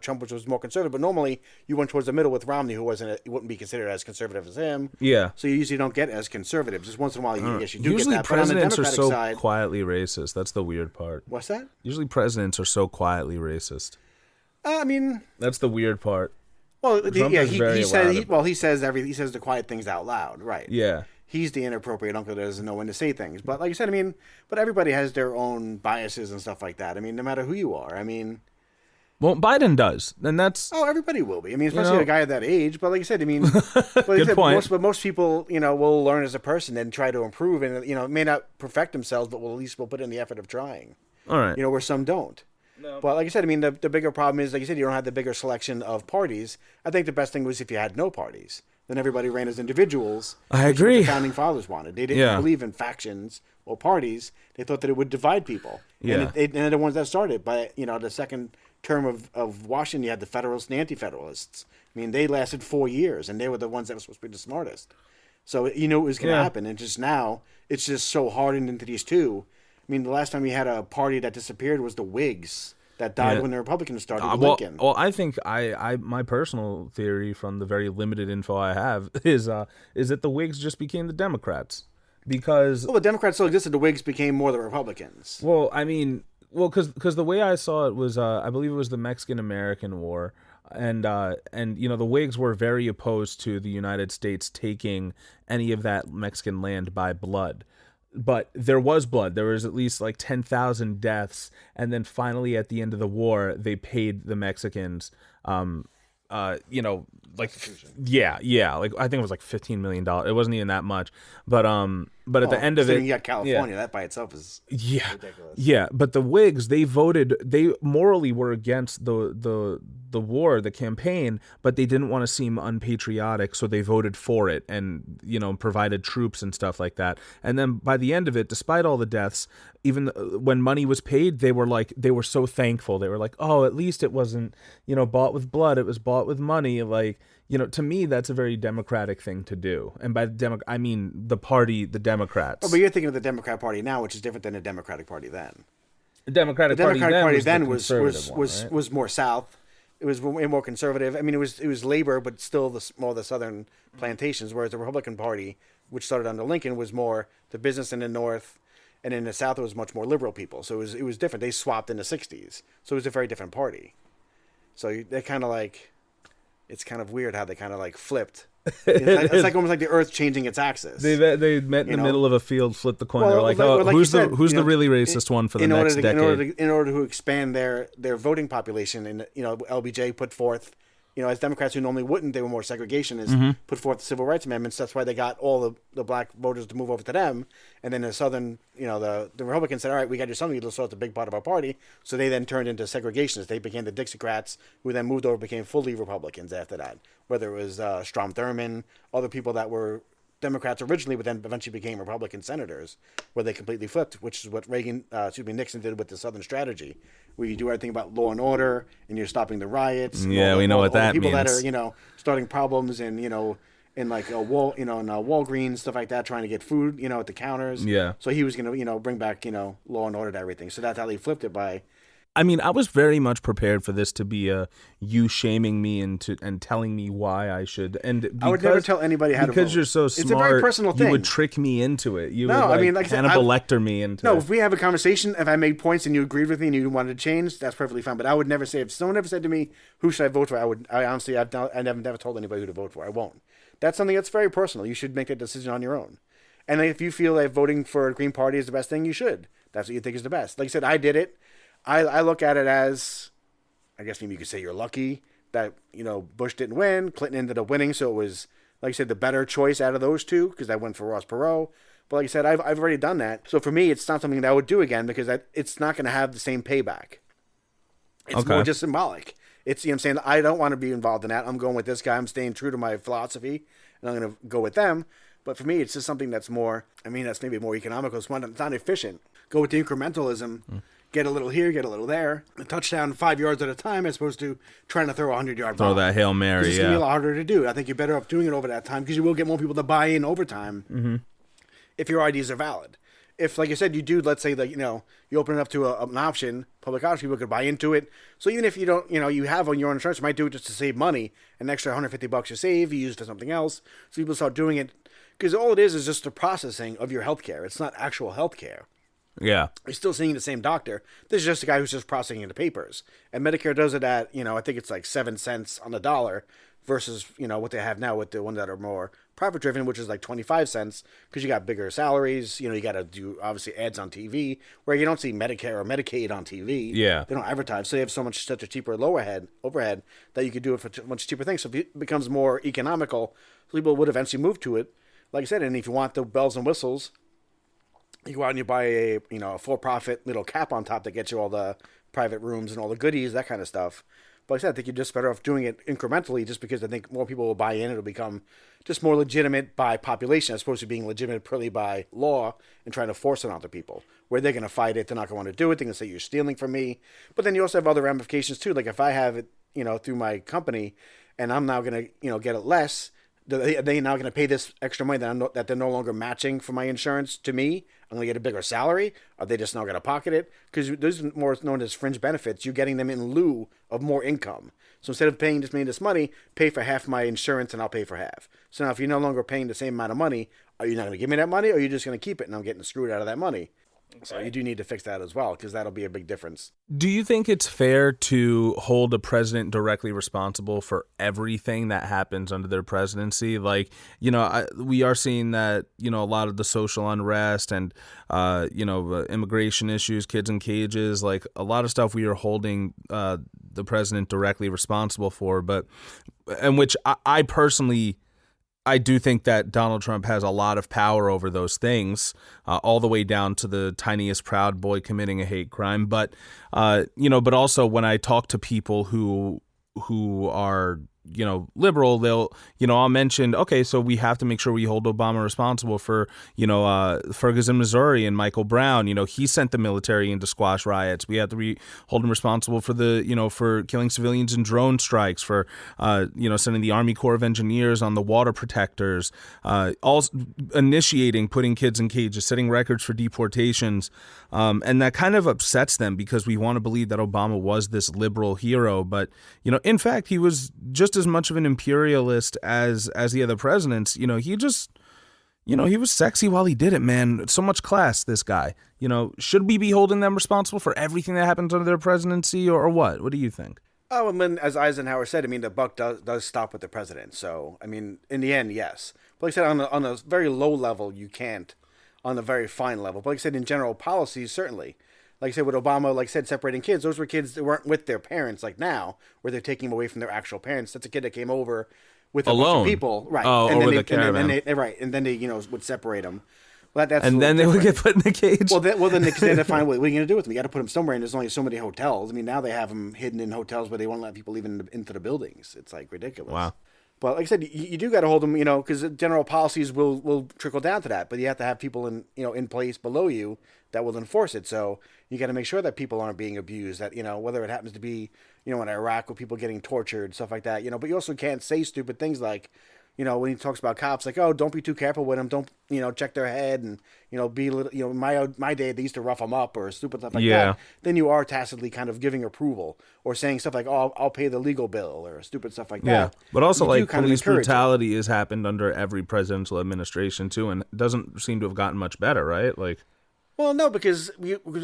Trump, which was more conservative. But normally you went towards the middle with Romney, who wouldn't be considered as conservative as him. Yeah. So you usually don't get as conservative. Just once in a while, you do usually get that. Usually presidents are so side, quietly racist. That's the weird part. What's that? Usually presidents are so quietly racist. That's the weird part. Well, he says the quiet things out loud, right? Yeah. He's the inappropriate uncle that doesn't know when to say things. But like I said, but everybody has their own biases and stuff like that. No matter who you are. Well, Biden does, and that's... Oh, everybody will be. Especially a guy of that age. But like I said, Good point. Most people, will learn as a person and try to improve, and may not perfect themselves, but will put in the effort of trying. All right. Where some don't. No. But like I said, the bigger problem is, like you said, you don't have the bigger selection of parties. I think the best thing was if you had no parties. Then everybody ran as individuals. I agree. What the founding fathers wanted. They didn't believe in factions or parties. They thought that it would divide people. Yeah. And they're the ones that started. But, the second term of Washington, you had the Federalists and the Anti-Federalists. They lasted 4 years, and they were the ones that were supposed to be the smartest. So, it was going to happen. And just now, it's just so hardened into these two. The last time we had a party that disappeared was the Whigs that died when the Republicans started with Lincoln. Well, I think my personal theory from the very limited info I have is that the Whigs just became the Democrats because the Democrats still existed. The Whigs became more the Republicans. Well, because the way I saw it was I believe it was the Mexican-American War. and the Whigs were very opposed to the United States taking any of that Mexican land by blood. But there was blood. There was at least like 10,000 deaths, and then finally at the end of the war, they paid the Mexicans. Like like I think it was like $15 million. It wasn't even that much, but at the end of it, you got California. That by itself is ridiculous. Yeah, but the Whigs, they morally were against the war, the campaign, but they didn't want to seem unpatriotic, so they voted for it and provided troops and stuff like that. And then by the end of it, despite all the deaths, even when money was paid, they were so thankful. They were like, oh, at least it wasn't bought with blood, it was bought with money. Like, to me, that's a very democratic thing to do. And by I mean the party, the Democrats. Oh, but you're thinking of the Democrat Party now, which is different than the Democratic Party then. The Democratic Party then was more south. It was way more conservative. I mean, it was labor, but still more the southern plantations. Whereas the Republican Party, which started under Lincoln, was more the business in the north, and in the south it was much more liberal people. So it was different. They swapped in the '60s, so it was a very different party. So they kind of like, it's kind of weird how they kind of like flipped. It's like almost like the Earth changing its axis. They met in the middle of a field, flipped the coin. They're like, who's the really racist one for the next decade? In order to expand their voting population, and LBJ put forth, as Democrats who normally wouldn't, they were more segregationists, put forth the civil rights amendments. That's why they got all the black voters to move over to them. And then the southern, the Republicans said, all right, we got your something, so it's a big part of our party. So they then turned into segregationists. They became the Dixiecrats, who then moved over, became fully Republicans after that. Whether it was Strom Thurmond, other people that were Democrats originally, but then eventually became Republican senators, where they completely flipped, which is what Nixon did with the Southern strategy, where you do everything about law and order, and you're stopping the riots. Yeah, we know what that means. People that are, starting problems and, in like a Walgreens, stuff like that, trying to get food, at the counters. Yeah. So he was going to, bring back, law and order to everything. So that's how they flipped it by. I mean, I was very much prepared for this to be you shaming me and telling me why I should. And I would never tell anybody how to vote. Because you're so smart, it's a very personal thing. You would trick me into it. You would like I said, Hannibal Lecter me into it. No, if we have a conversation, if I made points and you agreed with me and you wanted to change, that's perfectly fine. But I would never say, if someone ever said to me, who should I vote for? I honestly, I've never told anybody who to vote for. I won't. That's something that's very personal. You should make that decision on your own. And if you feel that voting for a Green Party is the best thing, you should. That's what you think is the best. Like I said, I did it. I look at it as, I guess maybe you could say you're lucky that, Bush didn't win. Clinton ended up winning. So it was, like I said, the better choice out of those two, because I went for Ross Perot. But like I said, I've already done that. So for me, it's not something that I would do again, because it's not going to have the same payback. It's more just symbolic. It's, I'm saying, I don't want to be involved in that. I'm going with this guy. I'm staying true to my philosophy, and I'm going to go with them. But for me, it's just something that's more, that's maybe more economical. It's not efficient. Go with the incrementalism. Get a little here, get a little there. A touchdown 5 yards at a time as opposed to trying to throw a 100-yard bomb. Throw that Hail Mary, it's going to be a lot harder to do. I think you're better off doing it over that time, because you will get more people to buy in over time if your ideas are valid. If, like I said, you do, let's say that, you open it up to an option, public option, people could buy into it. So even if you don't, you have on your own insurance, you might do it just to save money. An extra $150 you save, you use it for something else. So people start doing it, because all it is just the processing of your healthcare. It's not actual healthcare. Yeah. You're still seeing the same doctor. This is just a guy who's just processing the papers. And Medicare does it at, I think it's like 7 cents on the dollar versus, what they have now with the ones that are more profit driven, which is like 25 cents, because you got bigger salaries. You got to do obviously ads on TV, where you don't see Medicare or Medicaid on TV. Yeah. They don't advertise. So they have such a cheaper overhead that you could do it for much cheaper things. So it becomes more economical. People would eventually move to it. Like I said, and if you want the bells and whistles, you go out and you buy a for-profit little cap on top that gets you all the private rooms and all the goodies, that kind of stuff. But like I said, I think you're just better off doing it incrementally, just because I think more people will buy in. It'll become just more legitimate by population, as opposed to being legitimate purely by law and trying to force it onto people, where they're going to fight it. They're not going to want to do it. They're going to say you're stealing from me. But then you also have other ramifications too. Like if I have it, through my company, and I'm now going to, get it less, are they now going to pay this extra money that they're no longer matching for my insurance to me? I'm going to get a bigger salary? Are they just now going to pocket it? Because those are more known as fringe benefits. You're getting them in lieu of more income. So instead of paying just me this money, pay for half my insurance and I'll pay for half. So now if you're no longer paying the same amount of money, are you not going to give me that money, or are you just going to keep it and I'm getting screwed out of that money? So you do need to fix that as well, because that'll be a big difference. Do you think it's fair to hold a president directly responsible for everything that happens under their presidency? Like, we are seeing that, a lot of the social unrest and, immigration issues, kids in cages, like a lot of stuff we are holding the president directly responsible for, and which I personally, I do think that Donald Trump has a lot of power over those things, all the way down to the tiniest Proud Boy committing a hate crime. But, but also when I talk to people who are, liberal, I'll mention, okay, so we have to make sure we hold Obama responsible for, Ferguson, Missouri, and Michael Brown. He sent the military in to squash riots. We have to hold him responsible for for killing civilians in drone strikes, for, sending the Army Corps of Engineers on the water protectors, all initiating putting kids in cages, setting records for deportations. And that kind of upsets them because we want to believe that Obama was this liberal hero. But, in fact, he was just as much of an imperialist as the other presidents. He was sexy while he did it, man. So much class, this guy. Should we be holding them responsible for everything that happens under their presidency, or what? What do you think? Oh, and then, as Eisenhower said, the buck does stop with the president. So, in the end, yes. But like I said, on a very low level, you can't. On a very fine level. But like I said, in general policies, certainly. Like I said, with Obama, like I said, separating kids, those were kids that weren't with their parents like now, where they're taking them away from their actual parents. That's a kid that came over with a bunch of people. Right. Oh, and over then the caravan. And then they would separate them. Well, that's and then they would get put in a cage. Well, then they had to find, what are you going to do with them? You got to put them somewhere, and there's only so many hotels. Now they have them hidden in hotels where they won't let people even into the buildings. It's like ridiculous. Wow. But like I said, you do got to hold them, because general policies will trickle down to that. But you have to have people in place below you that will enforce it. So you got to make sure that people aren't being abused. That whether it happens to be in Iraq with people getting tortured, stuff like that. But you also can't say stupid things like, when he talks about cops, like, oh, don't be too careful with them. Don't check their head and be a little. My day they used to rough them up or stupid stuff like that. Then you are tacitly kind of giving approval or saying stuff like, oh, I'll pay the legal bill or stupid stuff like that. Yeah, but also You do like kind of police encourage it. brutality has happened under every presidential administration too, and it doesn't seem to have gotten much better, right? Like. Well, no, because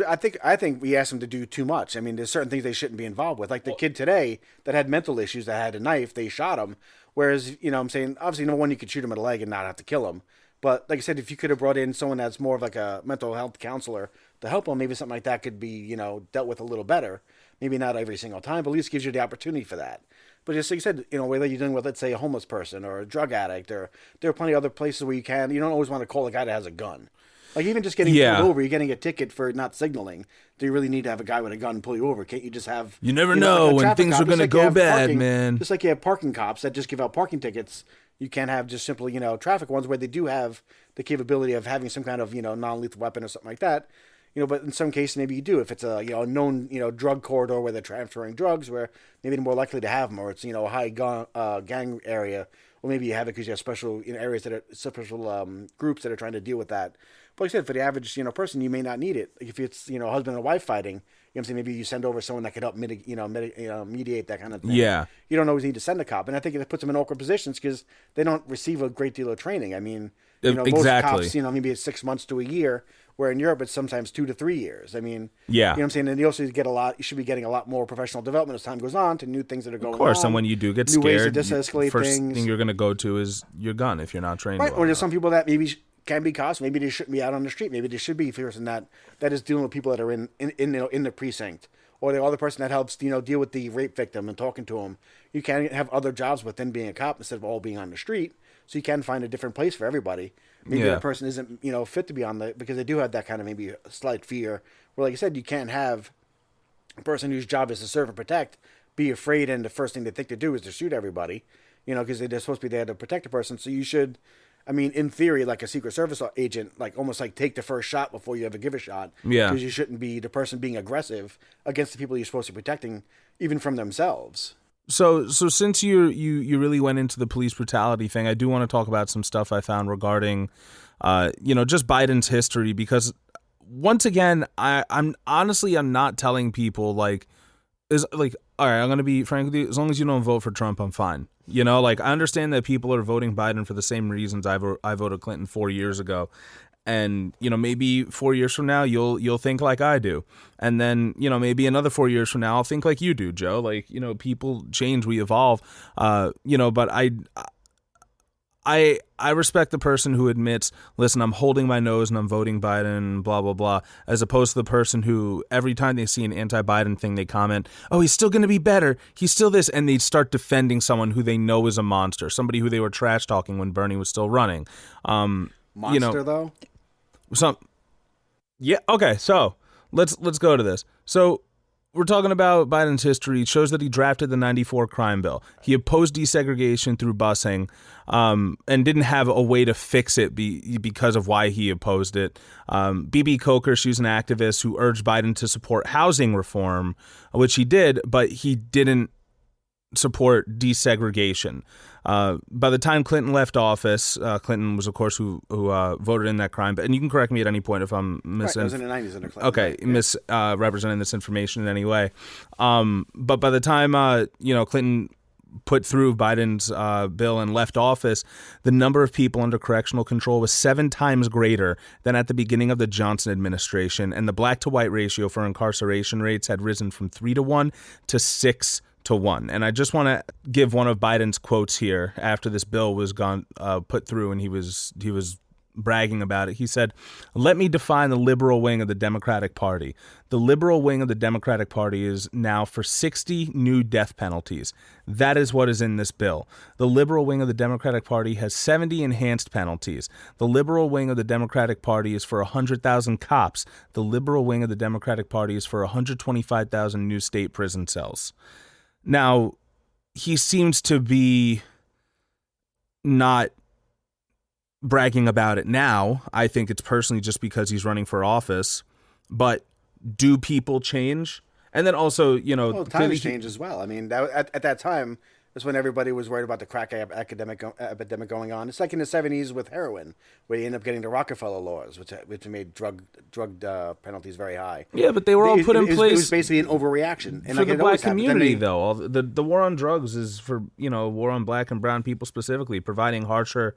I think we asked them to do too much. There's certain things they shouldn't be involved with. Like the kid today that had mental issues, that had a knife, they shot him. Whereas, I'm saying, obviously, number one, you could shoot him in the leg and not have to kill him. But like I said, if you could have brought in someone that's more of like a mental health counselor to help him, maybe something like that could be, dealt with a little better. Maybe not every single time, but at least gives you the opportunity for that. But just like you said, whether you're dealing with, let's say, a homeless person or a drug addict, or there are plenty of other places where you don't always want to call a guy that has a gun. Like even just getting pulled over, you're getting a ticket for not signaling. Do you really need to have a guy with a gun pull you over? Can't you just have... You never know like when things are going to go bad, man. Just like you have parking cops that just give out parking tickets, you can't have just simply, traffic ones where they do have the capability of having some kind of, non-lethal weapon or something like that. But in some cases, maybe you do. If it's a, known, drug corridor where they're transferring drugs, where maybe they're more likely to have them, or it's, a high gang area, or maybe you have it because you have special, areas that are special groups that are trying to deal with that. But like I said, for the average, person, you may not need it. Like if it's, husband and wife fighting, I'm saying, maybe you send over someone that could help mediate that kind of thing. Yeah. You don't always need to send a cop. And I think it puts them in awkward positions because they don't receive a great deal of training. Exactly. Most cops, maybe it's 6 months to a year, where in Europe it's sometimes 2 to 3 years. Yeah. You know what I'm saying? And you also you should be getting a lot more professional development as time goes on to new things that are going on. Of course, and when you do get new scared, ways to de-escalate first things. thing you're going to go to is your gun if you're not trained right. well Or there's enough. some people that maybe can be cops. Maybe they shouldn't be out on the street. Maybe they should be a person that is dealing with people that are in the precinct. Or the other person that helps, deal with the rape victim and talking to him. You can have other jobs within being a cop instead of all being on the street. So you can find a different place for everybody. Maybe that person isn't, fit to be on because they do have that kind of maybe slight fear. Where, like I said, you can't have a person whose job is to serve and protect be afraid, and the first thing they think to do is to shoot everybody. Because they're supposed to be there to protect a person. So you should, in theory, like a Secret Service agent, almost take the first shot before you ever give a shot. Yeah. Because you shouldn't be the person being aggressive against the people you're supposed to be protecting, even from themselves. So since you really went into the police brutality thing, I do want to talk about some stuff I found regarding, just Biden's history, because once again, I'm not telling people all right, I'm going to be frank with you. As long as you don't vote for Trump, I'm fine. I understand that people are voting Biden for the same reasons I voted Clinton 4 years ago. And, maybe 4 years from now, you'll think like I do. And then, maybe another 4 years from now, I'll think like you do, Joe. Like, people change, we evolve. But I respect the person who admits, listen, I'm holding my nose and I'm voting Biden, blah, blah, blah, as opposed to the person who every time they see an anti-Biden thing, they comment, oh, he's still going to be better. He's still this. And they start defending someone who they know is a monster, somebody who they were trash talking when Bernie was still running. Monster, though? Yeah. Okay. So let's go to this. So we're talking about Biden's history. It shows that he drafted the 94 crime bill. He opposed desegregation through busing and didn't have a way to fix it because of why he opposed it. B.B. Coker, she's an activist who urged Biden to support housing reform, which he did, but he didn't support desegregation. By the time Clinton left office, Clinton was, of course, who voted in that crime. And you can correct me at any point if I'm missing. Right, it was in the 90s under Clinton. Okay, right? Misrepresenting this information in any way. But by the time Clinton put through Biden's bill and left office, the number of people under correctional control was 7 times greater than at the beginning of the Johnson administration, and the black to white ratio for incarceration rates had risen from 3-1 to 6-1. And I just want to give one of Biden's quotes here after this bill was put through, and he was bragging about it. He said, "Let me define the liberal wing of the Democratic Party. The liberal wing of the Democratic Party is now for 60 new death penalties. That is what is in this bill. The liberal wing of the Democratic Party has 70 enhanced penalties. The liberal wing of the Democratic Party is for 100,000 cops. The liberal wing of the Democratic Party is for 125,000 new state prison cells." Now, he seems to be not bragging about it now. I think it's personally just because he's running for office. But do people change? And then also, times change as well. I mean, at that time, that's when everybody was worried about the crack epidemic going on. It's like in the 70s with heroin, where you end up getting the Rockefeller laws, which made drug penalties very high. Yeah, but they were all put in place. It was basically an overreaction. And for the black community, though. The war on drugs is for, war on black and brown people specifically, providing harsher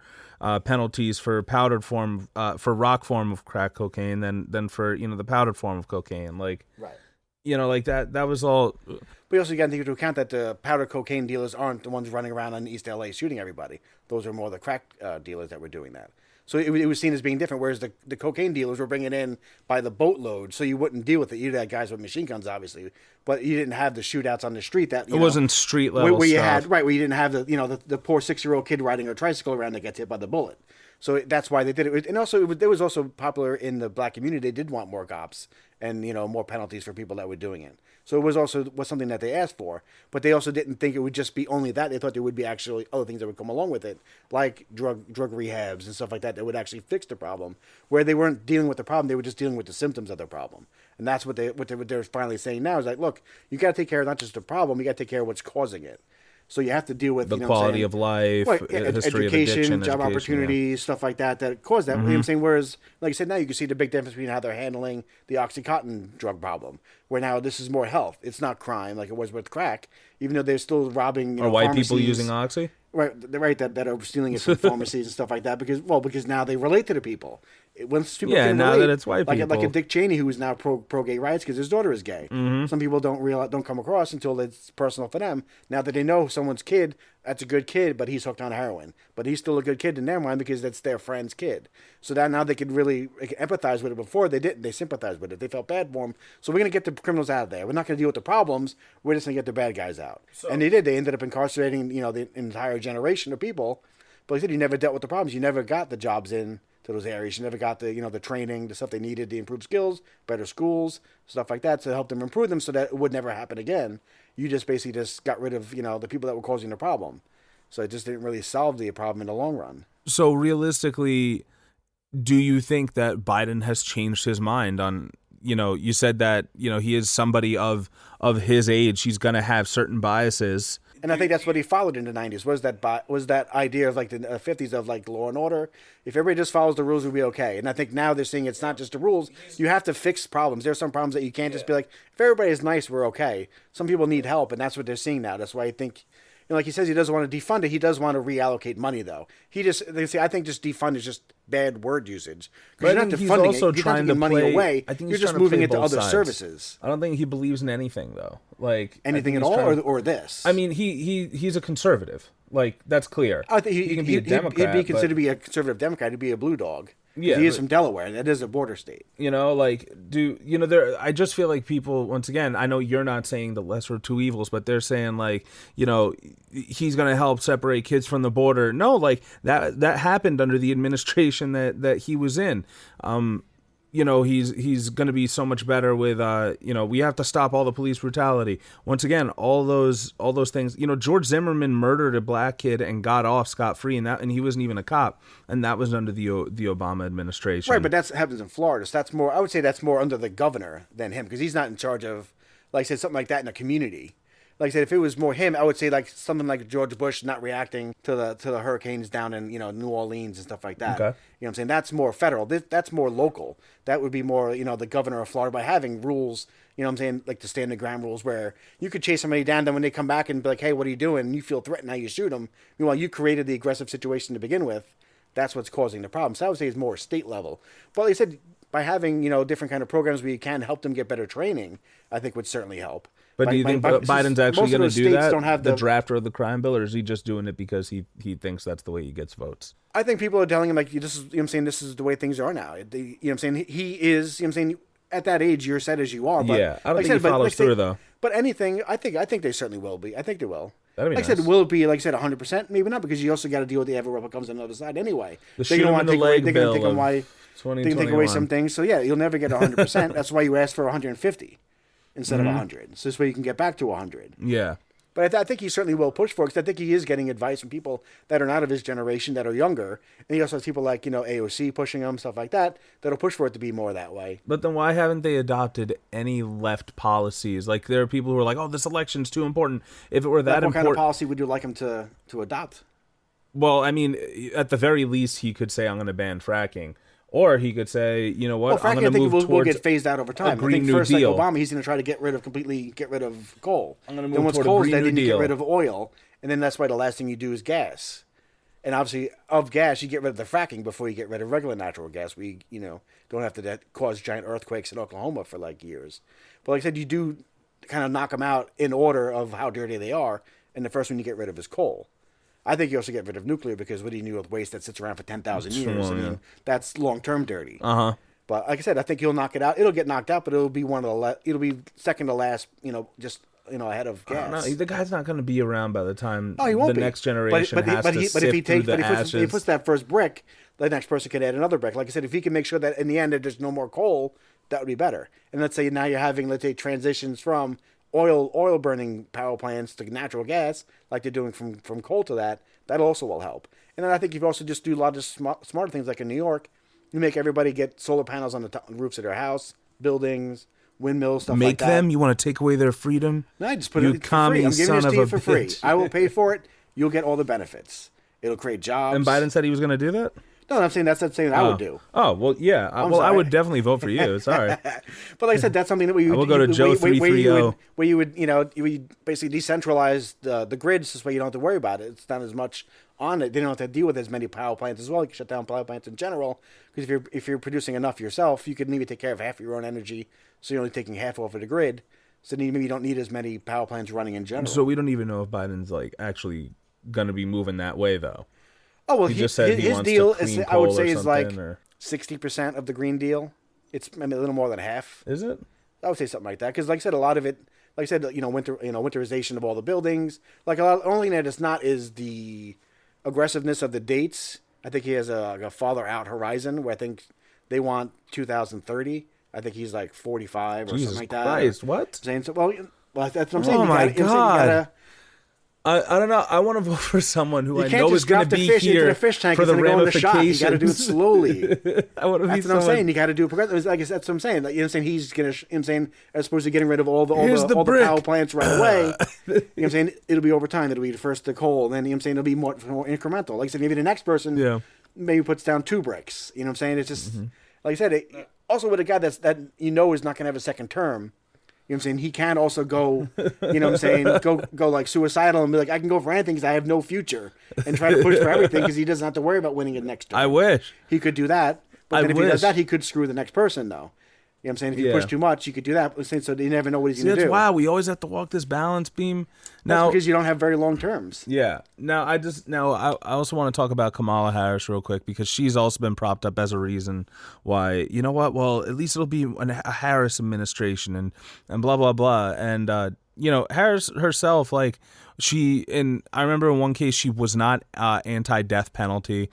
penalties for powdered form, for rock form of crack cocaine than for, the powdered form of cocaine. Like, right. Like that was all. But you also got to take into account that the powder cocaine dealers aren't the ones running around in East LA shooting everybody. Those are more the crack dealers that were doing that. So it was seen as being different, whereas the cocaine dealers were bringing it in by the boatload, so you wouldn't deal with it. You had guys with machine guns, obviously, but you didn't have the shootouts on the street. That it wasn't street level where you stuff. where you didn't have the poor 6-year-old kid riding a tricycle around that gets hit by the bullet. So that's why they did it. And also, it was also popular in the black community. They did want more cops and, more penalties for people that were doing it. So it was something that they asked for. But they also didn't think it would just be only that. They thought there would be actually other things that would come along with it, like drug rehabs and stuff like that would actually fix the problem, where they weren't dealing with the problem. They were just dealing with the symptoms of the problem. And that's what they're finally saying now is like, look, you got to take care of not just the problem, you got to take care of what's causing it. So you have to deal with the quality of life, history of addiction, job opportunities, stuff like that cause that. Mm-hmm. You know what I'm saying? Whereas, like I said, now you can see the big difference between how they're handling the OxyContin drug problem, where now this is more health. It's not crime like it was with crack, even though they're still robbing. Are white people using Oxy? Right, that are stealing it from pharmacies and stuff like that because now they relate to the people. Once people can now relate, that it's white people, like a Dick Cheney who is now pro gay rights because his daughter is gay. Mm-hmm. Some people don't come across until it's personal for them. Now that they know someone's kid, that's a good kid, but he's hooked on heroin. But he's still a good kid in their mind because that's their friend's kid. So that now they can empathize with it. Before they didn't, they sympathized with it. They felt bad for him. So we're gonna get the criminals out of there. We're not gonna deal with the problems. We're just gonna get the bad guys out. And they did. They ended up incarcerating the entire generation of people. But like I said, you never dealt with the problems. You never got the jobs in to those areas. You never got the the training, the stuff they needed, the improved skills, better schools, stuff like that to help them improve them so that it would never happen again. You just basically just got rid of the people that were causing the problem. So it just didn't really solve the problem in the long run. So realistically, do you think that Biden has changed his mind on, you said that, he is somebody of his age, he's going to have certain biases. And I think that's what he followed in the 90s, was that idea of like the 50s of like law and order. If everybody just follows the rules, we'll be okay. And I think now they're saying it's not just the rules. You have to fix problems. There's some problems that you can't just be like, if everybody is nice, we're okay. Some people need help, and that's what they're seeing now. That's why I think like he says, he doesn't want to defund it. He does want to reallocate money, though. I think just defund is just bad word usage. Because you're not defunding it. You're not taking money away. You're just moving it to other services. I don't think he believes in anything, though. Like anything at all, or this. I mean, he's a conservative. Like that's clear. I think he can be a Democrat. He'd be considered to be a conservative Democrat. He'd be a blue dog. Yeah, he is from Delaware. That is a border state. I just feel like people, once again, I know you're not saying the lesser of two evils, but they're saying like, he's going to help separate kids from the border. No, like that happened under the administration that he was in. He's going to be so much better with, we have to stop all the police brutality. Once again, all those things, George Zimmerman murdered a black kid and got off scot-free, and he wasn't even a cop. And that was under the Obama administration. Right, but that happens in Florida. So I would say that's more under the governor than him, because he's not in charge of, like I said, something like that in a community. Like I said, if it was more him, I would say like something like George Bush not reacting to the hurricanes down in New Orleans and stuff like that. Okay. You know what I'm saying? That's more federal. That's more local. That would be more the governor of Florida by having rules. You know what I'm saying? Like the stand the ground rules where you could chase somebody down, then when they come back and be like, hey, what are you doing? And you feel threatened, now you shoot them. Meanwhile, you created the aggressive situation to begin with. That's what's causing the problem. So I would say it's more state level. But like I said, by having different kind of programs where you can help them get better training, I think would certainly help. But do you think Biden's actually going to do that, the drafter of the crime bill, or is he just doing it because he thinks that's the way he gets votes? I think people are telling him, like, this is, this is the way things are now. He is, at that age, you're set as you are. But, yeah, I don't think he follows through, though. But anything, I think they certainly will be. I think they will. That'd be nice. I said, will it be, like I said, 100%? Maybe not, because you also got to deal with the ever comes on the other side anyway. They're going to take away some things. So, yeah, you'll never get 100%. That's why you ask for 150. Instead of 100. So this way you can get back to 100. Yeah. But I think he certainly will push for it, because I think he is getting advice from people that are not of his generation, that are younger. And he also has people like, AOC pushing him, stuff like that, that'll push for it to be more that way. But then why haven't they adopted any left policies? Like, there are people who are like, oh, this election's too important. If it were that important... What kind of policy would you like him to adopt? Well, I mean, at the very least, he could say, I'm going to ban fracking. Or he could say, you know what, I'm going to move towards will get phased out over time. a Green I think New first, Deal. like Obama, he's going to try to completely get rid of coal. I'm going to then move once toward coal's a dead, Green New then you Deal. get rid of oil. And then that's why the last thing you do is gas. And obviously, of gas, you get rid of the fracking before you get rid of regular natural gas. We, don't have to cause giant earthquakes in Oklahoma for like years. But like I said, you do kind of knock them out in order of how dirty they are. And the first one you get rid of is coal. I think you also get rid of nuclear, because what do you do with waste that sits around for 10,000 years? I mean, that's long-term dirty. Uh-huh. But like I said, I think he'll knock it out. It'll get knocked out, but it'll be it'll be second to last, just ahead of gas. No, the guy's not going to be around by the time he won't the next generation has to sift if he through the ashes. If he puts that first brick, the next person could add another brick. Like I said, if he can make sure that in the end there's no more coal, that would be better. And let's say now you're having, let's say, transitions from oil burning power plants to natural gas, like they're doing from coal to that also will help. And then I think you've also just do a lot of smarter things, like in New York, you make everybody get solar panels on the roofs of their house, buildings, windmills, stuff like that. Make them? You want to take away their freedom? No, I just put it for free. I'm giving it to you for free. I will pay for it. You'll get all the benefits. It'll create jobs. And Biden said he was going to do that? No, I'm saying that's something I would do. Oh, well, yeah. I would definitely vote for you. Sorry. But like I said, that's something that we would... I will go to Joe 330. Where you would basically decentralize the grids, this way you don't have to worry about it. It's not as much on it. They don't have to deal with as many power plants as well. You can shut down power plants in general, because if you're producing enough yourself, you could maybe take care of half of your own energy, so you're only taking half off of the grid. So then maybe you don't need as many power plants running in general. So we don't even know if Biden's like actually going to be moving that way, though. Oh, well, he just said his wants deal to is, I would say, is like or... 60% of the Green Deal. It's a little more than half. Is it? I would say something like that, because like I said, a lot of it, like I said, winterization of all the buildings. Like the only thing that it's not is the aggressiveness of the dates. I think he has a farther out horizon where I think they want 2030. I think he's like 45 or something like that. Jesus Christ, what? Saying so, well, that's what I'm saying. Oh my God. I don't know. I want to vote for someone who I know is going to be here the fish tank for the ramifications. You got to do it slowly. I want to be That's what I'm saying. You got to do it progressively. Like that's what I'm saying. Like, he's going to. I'm saying, as opposed to getting rid of all the power plants right away. I'm saying, it'll be over time. It'll be first the coal, then it'll be more incremental. Like I said, maybe the next person maybe puts down 2 bricks. You know what I'm saying? It's just like I said. Also, with a guy that is not going to have a second term. what I'm saying? He can also go, go like suicidal and be like, I can go for anything because I have no future, and try to push for everything because he doesn't have to worry about winning it next turn. I wish. He could do that, but then if he wish. does that, he could screw the next person, though. You know what I'm saying? If you push too much, you could do that. So you never know what he's going to do. Wow, we always have to walk this balance beam. That's because you don't have very long terms. Yeah. I also want to talk about Kamala Harris real quick, because she's also been propped up as a reason why, you know what, well, at least it'll be a Harris administration and blah, blah, blah. And, Harris herself, like, I remember in one case she was not anti-death penalty.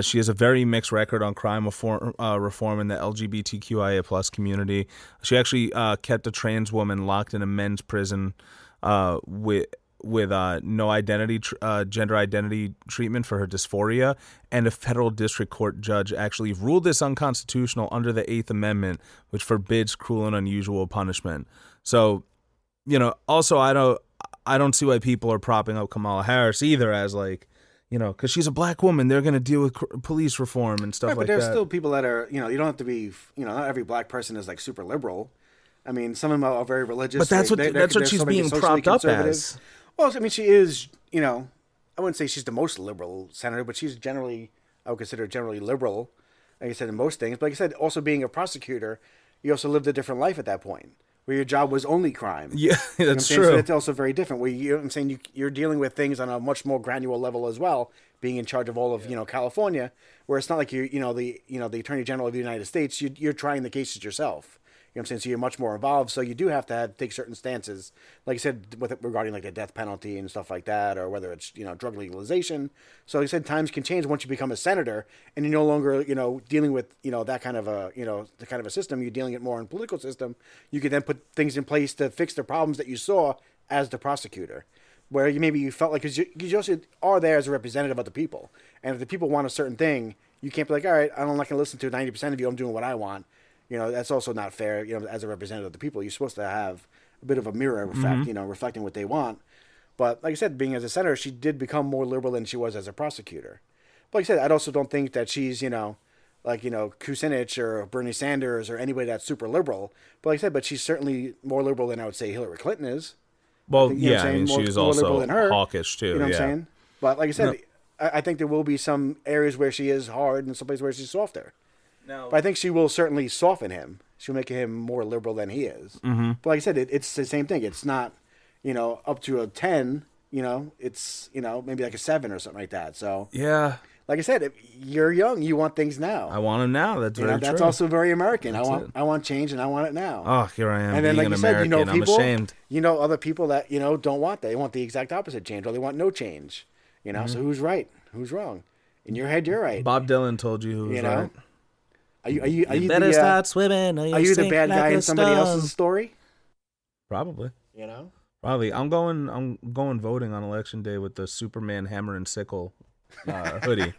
She has a very mixed record on crime reform in the LGBTQIA plus community. She actually kept a trans woman locked in a men's prison with no identity, gender identity treatment for her dysphoria, and a federal district court judge actually ruled this unconstitutional under the 8th Amendment, which forbids cruel and unusual punishment. So, also I don't see why people are propping up Kamala Harris either, as like, because she's a black woman, they're going to deal with police reform and stuff like that. But there's still people that are, you don't have to be, not every black person is like super liberal. I mean, some of them are very religious. But that's what she's being propped up as. Well, I mean, she is, I wouldn't say she's the most liberal senator, but she's generally, I would consider generally liberal, like I said, in most things. But like I said, also being a prosecutor, you also lived a different life at that point, where your job was only crime. Yeah, that's true. So it's also very different. Where you're dealing with things on a much more granular level as well, being in charge of all of California, where it's not like the Attorney General of the United States. You're trying the cases yourself. You know what I'm saying? So you're much more involved. So you do have to take certain stances, like I said, regarding like the death penalty and stuff like that, or whether it's drug legalization. So like I said, times can change once you become a senator, and you're no longer dealing with that kind of the kind of a system. You're dealing it more in political system. You could then put things in place to fix the problems that you saw as the prosecutor, where you felt like, because you also are there as a representative of the people, and if the people want a certain thing, you can't be like, all right, I'm not going to listen to 90% of you. I'm doing what I want. That's also not fair, as a representative of the people. You're supposed to have a bit of a mirror effect, reflecting what they want. But like I said, being as a senator, she did become more liberal than she was as a prosecutor. But like I said, I also don't think that she's, Kucinich or Bernie Sanders or anybody that's super liberal. But like I said, she's certainly more liberal than I would say Hillary Clinton is. Well, think, she's also hawkish too. You know what I'm saying? But like I said, I think there will be some areas where she is hard and some places where she's softer. No. But I think she will certainly soften him. She'll make him more liberal than he is. Mm-hmm. But like I said, it's the same thing. It's not, up to a 10, it's, maybe like a 7 or something like that. So, yeah. Like I said, if you're young, you want things now. I want them now. That's very true. That's also very American. I want change and I want it now. Oh, here I am, and then, being like an you said, American. people, I'm ashamed. Other people that, don't want that. They want the exact opposite change, or they want no change. So who's right? Who's wrong? In your head, you're right. Bob Dylan told you who was right. Are you better start swimming, or are you the bad guy like in somebody else's story? Probably. Probably. I'm going voting on election day with the Superman hammer and sickle hoodie.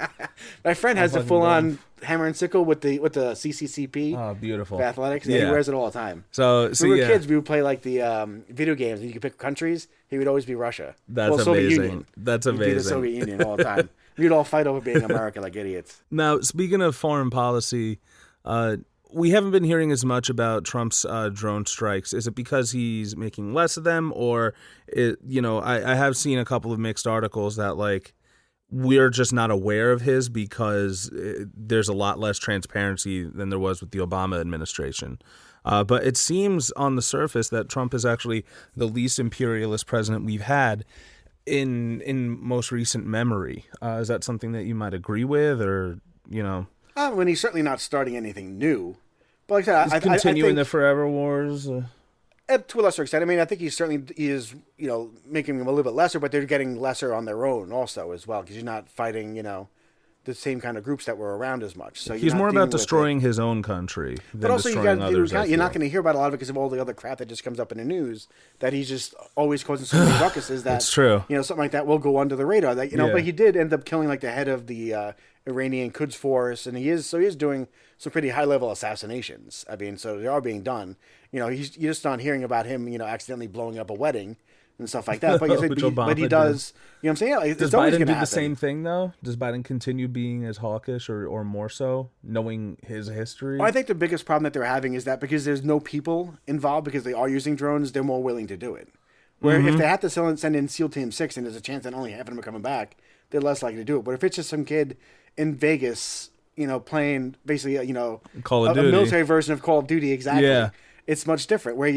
My friend has a full-on hammer and sickle with the CCCP. Oh, beautiful. For athletics. Yeah, he wears it all the time. So we were kids. We would play like the video games, and you could pick countries. He would always be Russia. That's amazing. Soviet Union. That's He'd amazing. be the Soviet Union all the time. We'd all fight over being America like idiots. Now, speaking of foreign policy, we haven't been hearing as much about Trump's drone strikes. Is it because he's making less of them, or I have seen a couple of mixed articles that like we're just not aware of his because there's a lot less transparency than there was with the Obama administration. But it seems on the surface that Trump is actually the least imperialist president we've had in most recent memory. Is that something that you might agree with, or When he's certainly not starting anything new. But like I said, he's continuing I think, the forever wars. To a lesser extent. I mean, I think he is, making them a little bit lesser, but they're getting lesser on their own also as well, because you're not fighting, the same kind of groups that were around as much. So he's more about destroying his own country than also destroying others. You're not going to hear about a lot of it because of all the other crap that just comes up in the news, that he's just always causing so many ruckuses that, it's true. Something like that will go under the radar. That But he did end up killing like the head of the Iranian Quds Force, and he is doing some pretty high level assassinations. I mean, so they are being done. You just not hearing about him, accidentally blowing up a wedding, and stuff like that. But, but he does, you know what I'm saying? Yeah, Does it's always Biden going do to the happen. same thing, though? Does Biden continue being as hawkish or more so, knowing his history? Well, I think the biggest problem that they're having is that because there's no people involved, because they are using drones, they're more willing to do it. Where if they have to send in SEAL Team 6 and there's a chance that only half of them are coming back, they're less likely to do it. But if it's just some kid in Vegas, playing basically, Call of Duty. A military version of Call of Duty, exactly. Yeah. It's much different. Where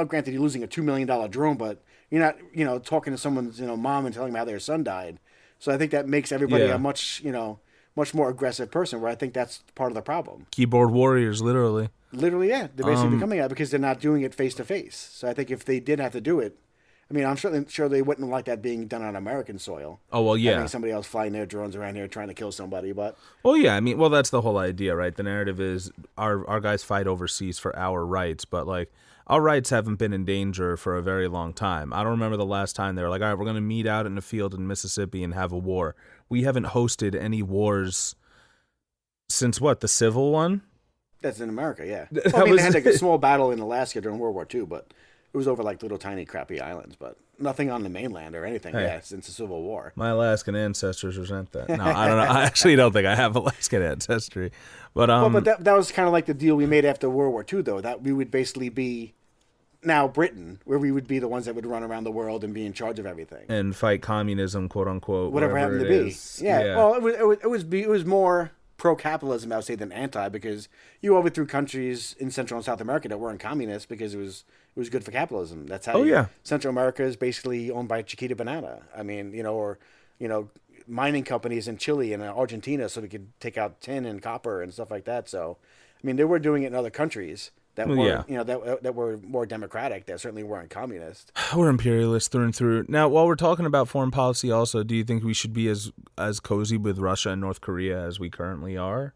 granted, you're losing a $2 million drone, but you're not, talking to someone's, mom and telling them how their son died. So I think that makes everybody a much more aggressive person. Where I think that's part of the problem. Keyboard warriors, literally. Literally, yeah. They're basically becoming that because they're not doing it face to face. So I think if they did have to do it, I mean, I'm sure they wouldn't like that being done on American soil. Oh, well, yeah. Having somebody else flying their drones around here trying to kill somebody, but... Well, yeah, I mean, that's the whole idea, right? The narrative is our guys fight overseas for our rights, but, like, our rights haven't been in danger for a very long time. I don't remember the last time they were like, all right, we're going to meet out in a field in Mississippi and have a war. We haven't hosted any wars since, what, the Civil one? That's in America, yeah. Well, they had like a small battle in Alaska during World War II, but... It was over like little tiny crappy islands, but nothing on the mainland or anything. Hey, yeah, since the Civil War. My Alaskan ancestors resent that. No, I don't know. I actually don't think I have Alaskan ancestry, but but that was kind of like the deal we made after World War II, though. That we would basically be now Britain, where we would be the ones that would run around the world and be in charge of everything and fight communism, quote unquote, whatever happened to be. Yeah. Well, it was more pro-capitalism, I would say, than anti, because you overthrew countries in Central and South America that weren't communist because it was good for capitalism. That's how Central America is basically owned by Chiquita Banana. I mean, mining companies in Chile and Argentina so we could take out tin and copper and stuff like that. So, I mean, they were doing it in other countries that were, that were more democratic, that certainly weren't communist. We're imperialists through and through. Now, while we're talking about foreign policy also, do you think we should be as cozy with Russia and North Korea as we currently are?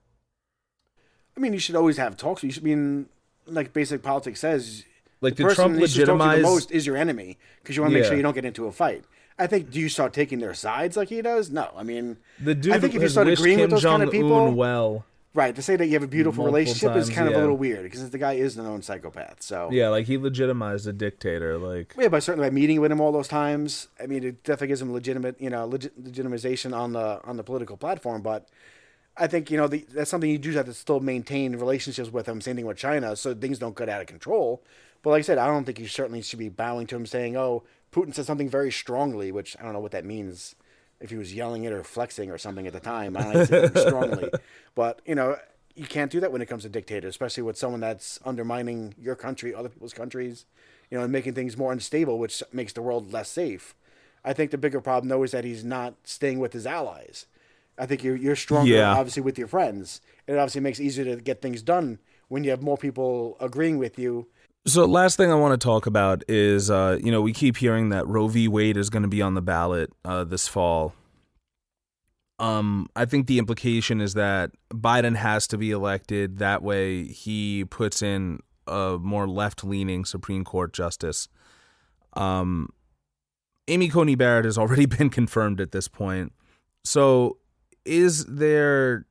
I mean, you should always have talks. You should be like basic politics says, like the did person Trump that you talk to legitimize the most is your enemy because you want to make sure you don't get into a fight. I think, do you start taking their sides like he does? No. I mean, the dude I think if you start agreeing with those kind of people, well. Right, to say that you have a beautiful relationship times, is kind of a little weird because the guy is a known psychopath. So yeah, like he legitimized a dictator, like certainly by meeting with him all those times. I mean, it definitely gives him legitimization on the political platform. But I think that's something you do have to still maintain relationships with him. Same thing with China, so things don't get out of control. But like I said, I don't think you certainly should be bowing to him, saying, "Oh, Putin said something very strongly," which I don't know what that means. If he was yelling it or flexing or something at the time, I don't know, say strongly. But, you can't do that when it comes to dictators, especially with someone that's undermining your country, other people's countries, and making things more unstable, which makes the world less safe. I think the bigger problem, though, is that he's not staying with his allies. I think you're stronger, obviously, with your friends. It obviously makes it easier to get things done when you have more people agreeing with you. So last thing I want to talk about is, we keep hearing that Roe v. Wade is going to be on the ballot this fall. I think the implication is that Biden has to be elected. That way he puts in a more left-leaning Supreme Court justice. Amy Coney Barrett has already been confirmed at this point. So is there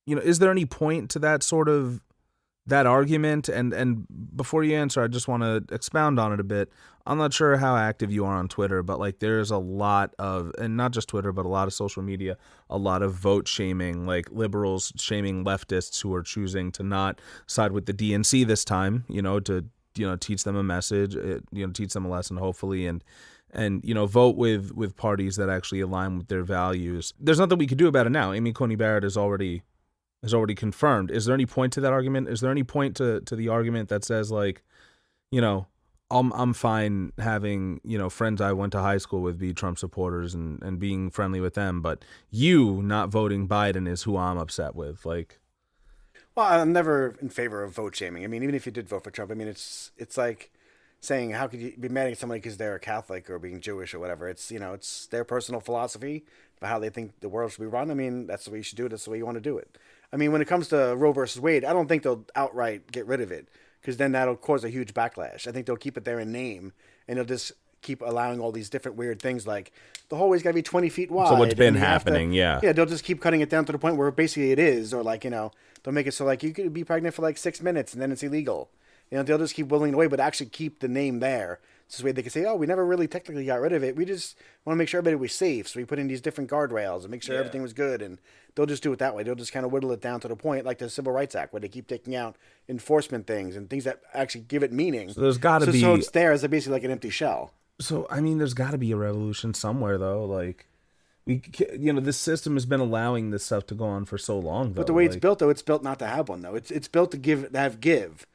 any point to that argument? And before you answer, I just want to expound on it a bit. I'm not sure how active you are on Twitter, but like there's a lot of, and not just Twitter, but a lot of social media, a lot of vote shaming, like liberals shaming leftists who are choosing to not side with the DNC this time, to teach them a message, teach them a lesson, hopefully, and vote with parties that actually align with their values. There's nothing we could do about it now. Amy Coney Barrett is already confirmed. Is there any point to that argument? Is there any point to the argument that says like, I'm fine having, friends I went to high school with be Trump supporters and being friendly with them, but you not voting Biden is who I'm upset with. Like, well, I'm never in favor of vote shaming. I mean, even if you did vote for Trump, I mean, it's like saying, how could you be mad at somebody because they're a Catholic or being Jewish or whatever? It's, it's their personal philosophy about how they think the world should be run. I mean, that's the way you should do it. That's the way you want to do it. I mean, when it comes to Roe versus Wade, I don't think they'll outright get rid of it because then that'll cause a huge backlash. I think they'll keep it there in name and they'll just keep allowing all these different weird things like the hallway's got to be 20 feet wide. So what's been happening, Yeah, they'll just keep cutting it down to the point where basically it is, or like, they'll make it so like you could be pregnant for like 6 minutes and then it's illegal. They'll just keep whittling it away, but actually keep the name there So this way they can say, oh, we never really technically got rid of it. We just want to make sure everybody was safe. So we put in these different guardrails and make sure everything was good. And they'll just do it that way. They'll just kind of whittle it down to the point, like the Civil Rights Act, where they keep taking out enforcement things and things that actually give it meaning. So there's got to be. So it's there as basically like an empty shell. So, I mean, there's got to be a revolution somewhere, though. Like, this system has been allowing this stuff to go on for so long, though. But the way it's built, though, it's built not to have one, though. It's built to have give.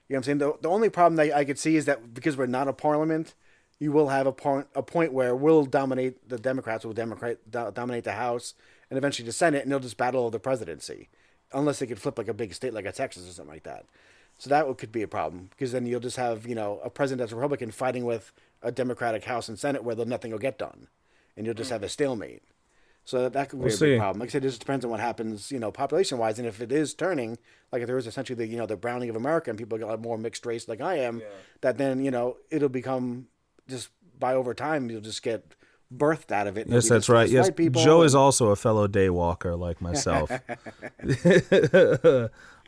You know what I'm saying? The only problem that I could see is that because we're not a parliament, you will have a point where we'll dominate, the Democrats will dominate the House and eventually the Senate, and they'll just battle over the presidency. Unless they could flip like a big state like a Texas or something like that. So that could be a problem, because then you'll just have, a president that's Republican fighting with a Democratic House and Senate where nothing will get done. And you'll just have a stalemate. So that could be a big problem. Like I said, it just depends on what happens, population-wise. And if it is turning, like if there is essentially the browning of America and people get more mixed race like I am, that then, it'll become just by over time, you'll just get birthed out of it. Yes, that's right. Yes, Joe is also a fellow daywalker like myself.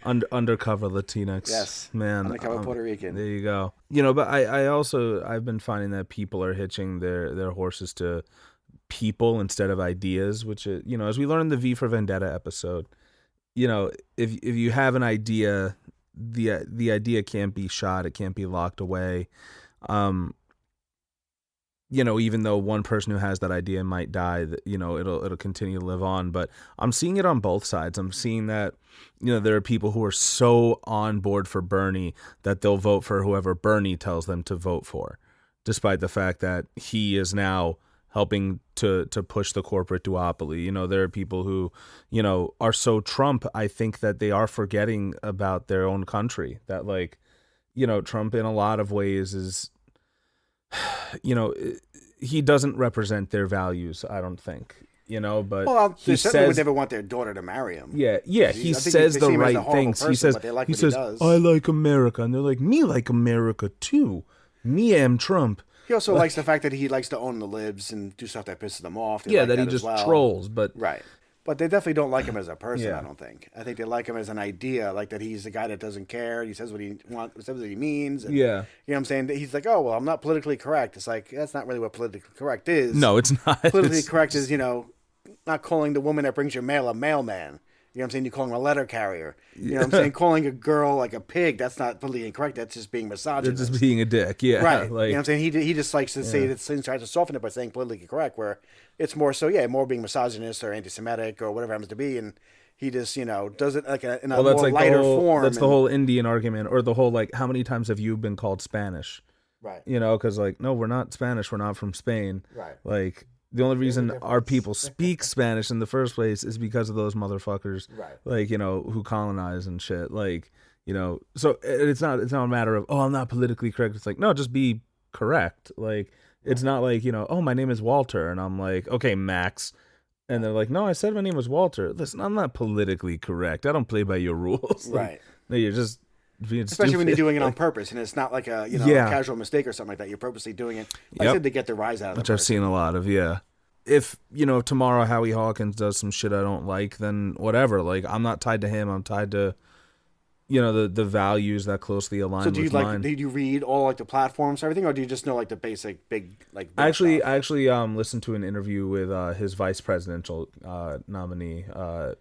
Undercover Latinx. Yes. Man. Undercover Puerto Rican. There you go. But I've been finding that people are hitching their horses to people instead of ideas, which is, as we learned in the V for Vendetta episode, if you have an idea, the idea can't be shot, it can't be locked away. Even though one person who has that idea might die, it'll continue to live on. But I'm seeing it on both sides. I'm seeing that, there are people who are so on board for Bernie that they'll vote for whoever Bernie tells them to vote for, despite the fact that he is now helping to push the corporate duopoly. There are people who, are so Trump, I think that they are forgetting about their own country. That, Trump in a lot of ways is, he doesn't represent their values, I don't think. But he certainly would never want their daughter to marry him. Yeah. He says the right things. He says, I like America. And they're like, me like America too. Me am Trump. He also likes the fact that he likes to own the libs and do stuff that pisses them off. That he just trolls. But right. But they definitely don't like him as a person, I don't think. I think they like him as an idea, like that he's a guy that doesn't care. He says what he wants, says what he means. And, you know what I'm saying? He's like, oh, well, I'm not politically correct. It's like, that's not really what politically correct is. No, it's not. Politically correct is, not calling the woman that brings your mail a mailman. You know what I'm saying? You call him a letter carrier. You know what I'm saying? Calling a girl like a pig, that's not politically incorrect. That's just being misogynist. It's just being a dick, Right. You know what I'm saying? He just likes to say that things, tries to soften it by saying politically correct, where it's more so, more being misogynist or anti-Semitic or whatever it happens to be. And he just, does it like in a more lighter form. That's the whole Indian argument, or the whole, how many times have you been called Spanish? Right. Because, no, we're not Spanish. We're not from Spain. Right. The only reason our people speak Spanish in the first place is because of those motherfuckers, right? Who colonize and shit. So it's not a matter of, oh, I'm not politically correct. It's like, no, just be correct. It's not like, oh, my name is Walter, and I'm like, okay, Max, and they're like, no, I said my name was Walter. Listen, I'm not politically correct. I don't play by your rules. Right. No, you're just being especially stupid. When you're doing it on purpose, and it's not like a a casual mistake or something like that. You're purposely doing it, like I said, to get the rise out of it. Which I've seen a lot of, If, tomorrow Howie Hawkins does some shit I don't like, then whatever. I'm not tied to him. I'm tied to, the values that closely align with mine. Do you read all the platforms and everything, or do you just know the basic big I actually listened to an interview with his vice presidential nominee,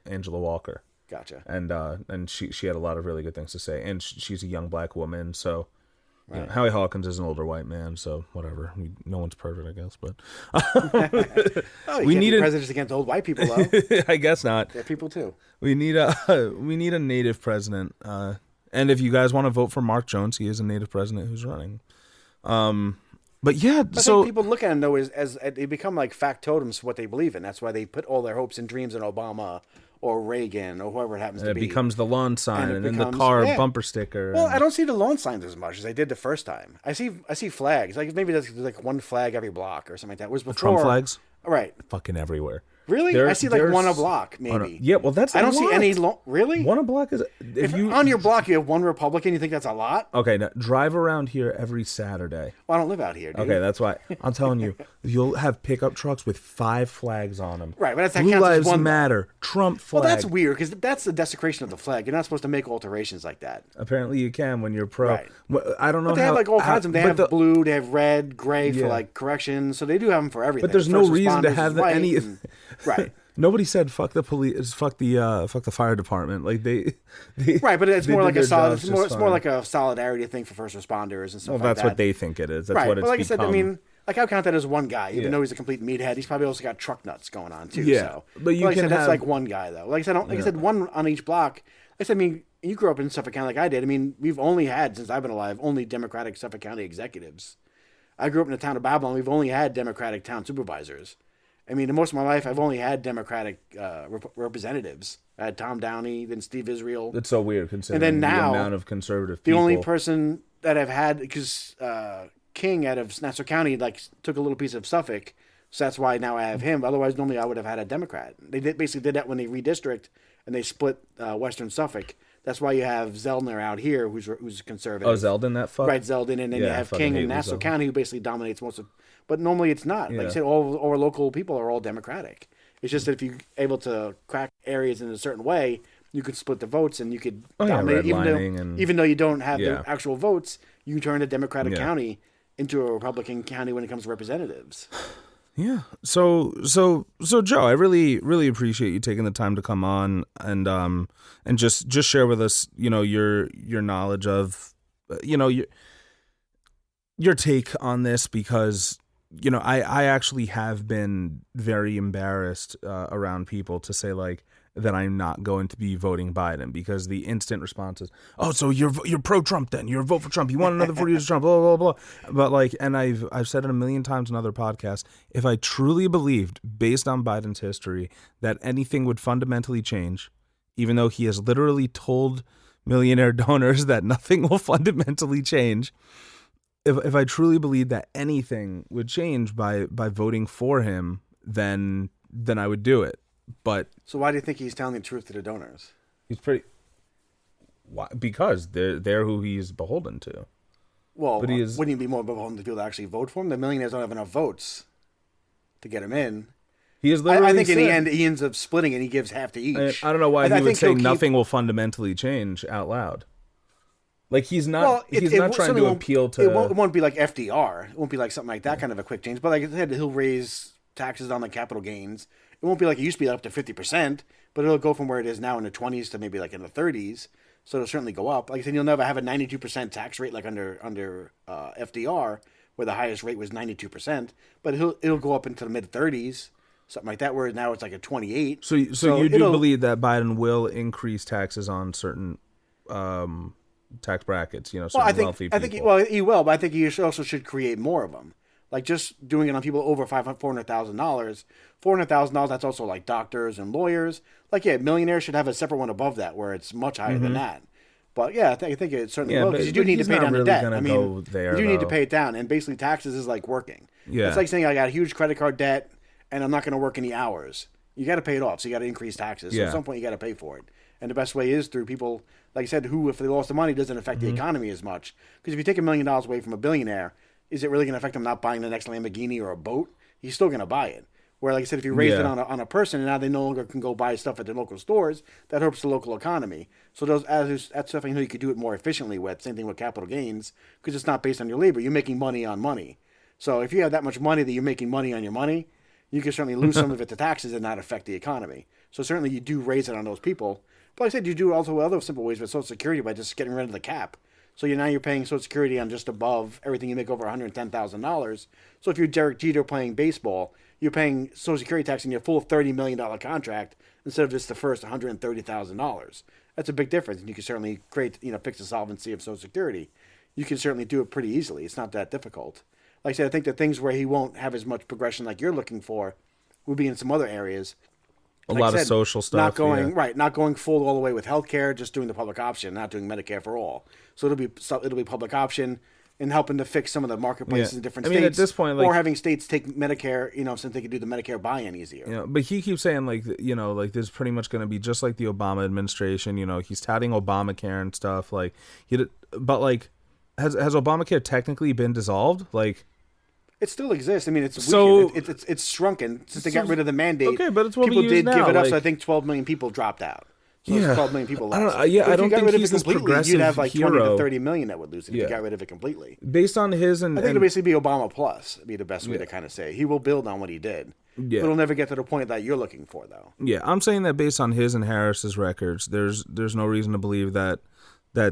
Angela Walker. Gotcha. And she had a lot of really good things to say, and she's a young black woman, so Howie Hawkins is an older white man, so whatever. No one's perfect, I guess, but we need presidents against old white people, though. I guess not. They're people too. We need a native president, and if you guys want to vote for Mark Jones, he is a native president who's running. But yeah, I think people look at him though as they become like fact totems for what they believe in. That's why they put all their hopes and dreams in Obama or Reagan or whoever it happens to be. It becomes the lawn sign and then the car bumper sticker. Well, I don't see the lawn signs as much as I did the first time. I see flags. Maybe there's one flag every block or something like that. Whereas before, Trump flags? Right. Fucking everywhere. Really? I see like one a block, maybe. Yeah, well, that's I don't see any. Really? One a block is... If on your block you have one Republican, you think that's a lot? Okay, now drive around here every Saturday. Well, I don't live out here, dude. Okay, that's why. I'm telling you, you'll have pickup trucks with 5 flags on them. Right, but that Blue counts as Lives one. Matter, Trump flag. Well, that's weird, because that's the desecration of the flag. You're not supposed to make alterations like that. Apparently you can when you're pro. Right. I don't know But they how... have like all kinds of them. They have blue, they have red, gray for Yeah. like corrections. So they do have them for everything. But there's no reason to have any... Right. Nobody said fuck the police, fuck the fire department. Like they right, but it's more like a solid. It's more fine. like a solidarity thing for first responders and stuff Well, like that's that. what they think it is. That's right, what it's but like become. I said, I mean, like I count that as one guy, even Yeah. though he's a complete meathead. He's probably also got truck nuts going on too. Yeah, So. but you like can I said, that's have- like one guy though. Like I said, I said one on each block. Like I said, I mean, you grew up in Suffolk County like I did. I mean, we've only had since I've been alive only Democratic Suffolk County executives. I grew up in the town of Babylon. We've only had Democratic town supervisors. I mean, in most of my life, I've only had Democratic representatives. I had Tom Downey, then Steve Israel. It's so weird considering And then now, the amount of conservative the people. only person that I've had, because King out of Nassau County like took a little piece of Suffolk, so that's why now I have him. Otherwise, normally I would have had a Democrat. They basically did that when they redistrict and they split Western Suffolk. That's why you have Zeldner out here, who's conservative. Oh, Zeldin, that fuck? Right, Zeldin, and then you Yeah, I have fucking King hate in Nassau Zeldin. County, who basically dominates most of. But normally it's not. Like Yeah. I said, all our local people are all Democratic. It's just that if you're able to crack areas in a certain way, you could split the votes and you could dominate. Even though you don't have Yeah. the actual votes, you can turn a Democratic Yeah. county into a Republican county when it comes to representatives. Yeah. So Joe, I really appreciate you taking the time to come on and just share with us, your knowledge of, your take on this, because, I actually have been very embarrassed around people to say like that I'm not going to be voting Biden, because the instant response is, oh, so you're pro-Trump then, you're a vote for Trump, you want another 4 years of Trump, blah, blah, blah. But like, and I've said it a million times in other podcasts, if I truly believed, based on Biden's history, that anything would fundamentally change, even though he has literally told millionaire donors that nothing will fundamentally change, if I truly believed that anything would change by voting for him, then I would do it. But So why do you think he's telling the truth to the donors? he's pretty. Why? Because they're who he's beholden to. Well, But he is- wouldn't you be more beholden to people that actually vote for him? The millionaires don't have enough votes to get him in. He is literally. I think in the said- end, he ends up splitting and he gives half to each. I don't know why I he would think say he'll keep- nothing will fundamentally change out loud. Like he's not. Well, he's it not trying certainly to won't- appeal to. It won't be like FDR. It won't be like something like that kind of a quick change. But like I said, he'll raise taxes on the capital gains. It won't be like it used to be up to 50%, but it'll go from where it is now in the 20s to maybe like in the 30s. So it'll certainly go up. Like I said, you'll never have a 92% tax rate like under FDR, where the highest rate was 92%. But it'll go up into the mid 30s, something like that. Where now it's like a 28. So you do believe that Biden will increase taxes on certain tax brackets? Certain wealthy people. I think he will, but I think he also should create more of them. Like just doing it on people over $400,000. $400,000, that's also like doctors and lawyers. Like, yeah, millionaires should have a separate one above that where it's much higher than that. But yeah, I think it certainly will, because you do need to pay down the debt. I mean, you do need to pay it down, and basically taxes is like working. Yeah. It's like saying I got a huge credit card debt and I'm not going to work any hours. You got to pay it off, so you got to increase taxes. So Yeah. at some point you got to pay for it. And the best way is through people, like I said, who, if they lost the money, doesn't affect the economy as much. Because if you take $1 million away from a billionaire, is it really going to affect him not buying the next Lamborghini or a boat? He's still going to buy it. Where, like I said, if you raise it on a person and now they no longer can go buy stuff at the local stores, that hurts the local economy. So that's stuff you could do it more efficiently with. Same thing with capital gains, because it's not based on your labor. You're making money on money. So if you have that much money that you're making money on your money, you can certainly lose some of it to taxes and not affect the economy. So certainly you do raise it on those people. But like I said, you do also other simple ways with Social Security by just getting rid of the cap. So you're paying Social Security on just above everything you make over $110,000. So if you're Derek Jeter playing baseball, you're paying Social Security tax on your full $30 million contract instead of just the first $130,000. That's a big difference, and you can certainly fix the solvency of Social Security. You can certainly do it pretty easily. It's not that difficult. Like I said, I think the things where he won't have as much progression like you're looking for will be in some other areas. A lot of social stuff. Not going full all the way with healthcare, just doing the public option, not doing Medicare for all. So it'll be public option, and helping to fix some of the marketplaces in different I states. mean, at this point, like, or having states take Medicare, so they could do the Medicare buy-in easier. But he keeps saying, like, like, this is pretty much going to be just like the Obama administration. He's touting Obamacare and stuff. Like, but, like, has Obamacare technically been dissolved? Like, it still exists. I mean, it's shrunken since they got rid of the mandate. Okay, but it's what people we use did now, give it up. like, So I think 12 million people dropped out. So Yeah. 12 million people I don't lost. know. Yeah, But I if don't you got think rid of he's it this completely, progressive you'd have like 20 hero. to 30 million that would lose it if Yeah. you got rid of it completely. based on his I think it'll basically be Obama plus. Be the best way to kind of say. He will build on what he did. Yeah. But it'll never get to the point that you're looking for, though. Yeah, I'm saying that based on his and Harris's records, there's no reason to believe that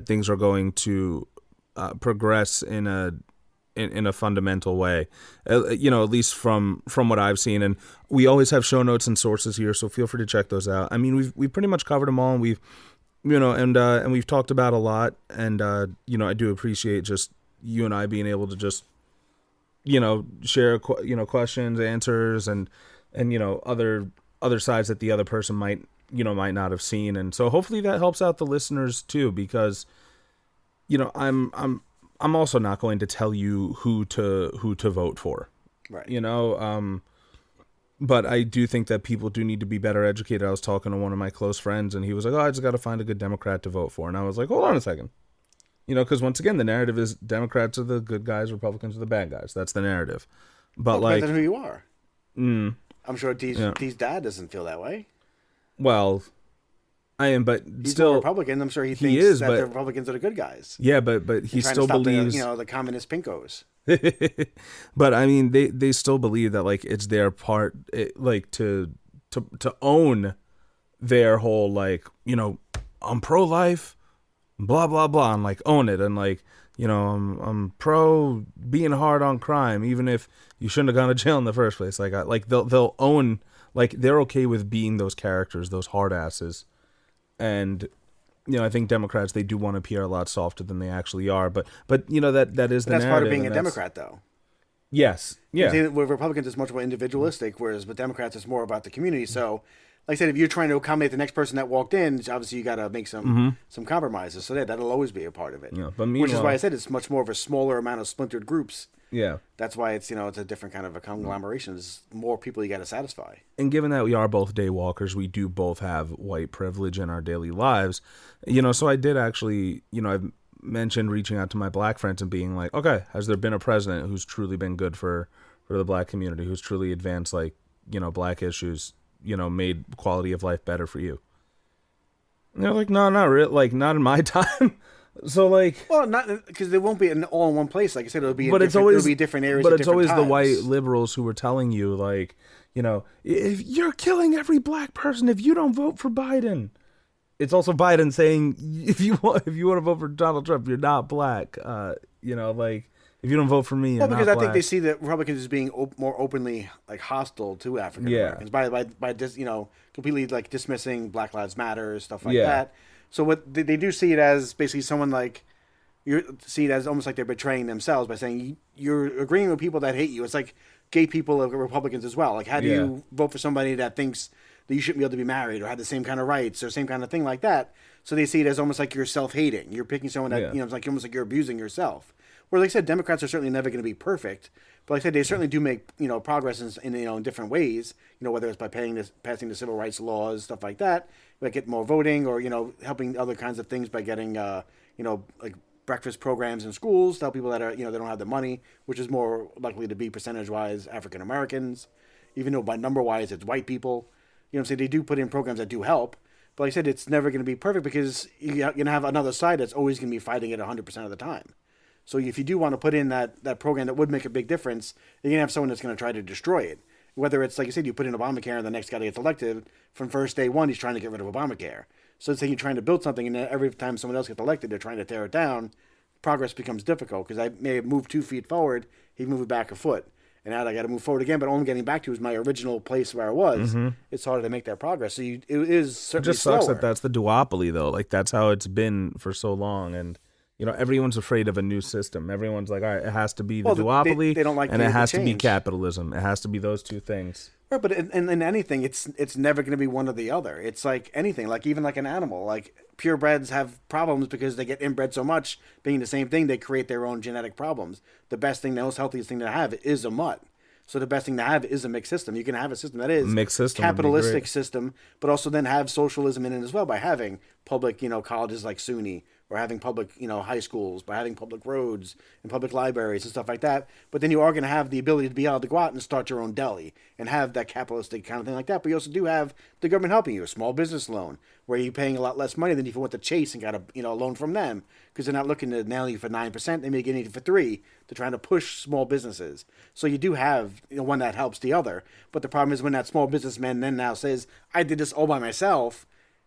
things are going to progress in a fundamental way. At least from what I've seen. And we always have show notes and sources here, so feel free to check those out. I mean, we've pretty much covered them all, and we've and we've talked about a lot. And I do appreciate just you and I being able to just share questions, answers, and other sides that the other person might not have seen. And so hopefully that helps out the listeners too, because I'm also not going to tell you who to vote for. Right. But I do think that people do need to be better educated. I was talking to one of my close friends, and he was like, "Oh, I just got to find a good Democrat to vote for." And I was like, "Hold on a second." Because once again, the narrative is Democrats are the good guys, Republicans are the bad guys. That's the narrative. But Depends on who you are. I'm sure D's dad doesn't feel that way. Well, I am, but He's still a Republican. I'm sure he thinks is, that but the Republicans are the good guys. Yeah, but he Trying still to stop believes the communist pinkos. But I mean, they still believe that like it's their part, like to own their whole like I'm pro-life, blah blah blah, and like own it, and like I'm pro being hard on crime, even if you shouldn't have gone to jail in the first place. Like they'll own, like they're okay with being those characters, those hard asses, and. I think Democrats, they do want to appear a lot softer than they actually are, but that is the narrative. That's part of being a Democrat, though. Yes, yeah. With Republicans, it's much more individualistic, whereas with Democrats, it's more about the community. So, like I said, if you're trying to accommodate the next person that walked in, obviously you got to make some compromises. So that'll always be a part of it. Yeah, but which is why I said it's much more of a smaller amount of splintered groups. Yeah, that's why it's it's a different kind of a conglomeration. There's more people you got to satisfy. And given that we are both daywalkers, we do both have white privilege in our daily lives. So I did actually, I've mentioned reaching out to my black friends and being like, okay, has there been a president who's truly been good for the black community, who's truly advanced like black issues, made quality of life better for you? And they're like, no, not really, like not in my time. So like, well, not because there won't be all in one place. Like I said, it'll be. It'll be different areas. But it's always times. the white liberals who are telling you, like, if you're killing every black person if you don't vote for Biden. It's also Biden saying if you want to vote for Donald Trump, you're not black. Like if you don't vote for me, you're because not I think black. they see that Republicans as being more openly like hostile to African Americans by just completely like dismissing Black Lives Matter, stuff like that. So what they do see it as basically someone like you see it as almost like they're betraying themselves by saying you're agreeing with people that hate you. It's like gay people are Republicans as well. Like how do you vote for somebody that thinks that you shouldn't be able to be married or have the same kind of rights or same kind of thing like that? So they see it as almost like you're self-hating. You're picking someone that it's like almost like you're abusing yourself. Where like I said, Democrats are certainly never going to be perfect, but like I said, they certainly do make progress in different ways. Whether it's by passing the civil rights laws, stuff like that, like get more voting, or helping other kinds of things by getting like breakfast programs in schools to help people that are they don't have the money, which is more likely to be percentage wise African Americans, even though by number wise it's white people. So they do put in programs that do help. But like I said, it's never going to be perfect because you're going to have another side that's always going to be fighting it 100% of the time. So if you do want to put in that program that would make a big difference, you're going to have someone that's going to try to destroy it. Whether it's, like you said, you put in Obamacare and the next guy that gets elected, from first day one, he's trying to get rid of Obamacare. So it's like you're trying to build something, and then every time someone else gets elected, they're trying to tear it down. Progress becomes difficult because I may have moved 2 feet forward, he moved back a foot. And now I got to move forward again, but all I'm getting back to is my original place where I was. It's harder to make that progress. So it is certainly It just sucks slower. that that's the duopoly, though. Like, that's how it's been for so long. And, everyone's afraid of a new system. Everyone's like, all right, it has to be the duopoly, they don't like and the it has to be change. capitalism. It has to be those two things. Right, but in anything, it's never going to be one or the other. It's like anything, like even like an animal. Like purebreds have problems because they get inbred so much, being the same thing, they create their own genetic problems. The best thing, the most healthiest thing to have is a mutt. So the best thing to have is a mixed system. You can have a system that is mixed system, capitalistic system, but also then have socialism in it as well by having public, colleges like SUNY, or having public, high schools, by having public roads and public libraries and stuff like that. But then you are going to have the ability to be able to go out and start your own deli and have that capitalistic kind of thing like that. But you also do have the government helping you, a small business loan, where you're paying a lot less money than if you went to Chase and got a loan from them, because they're not looking to nail you for 9%. They may get you for 3%. They're trying to push small businesses. So you do have one that helps the other. But the problem is when that small businessman then now says, I did this all by myself,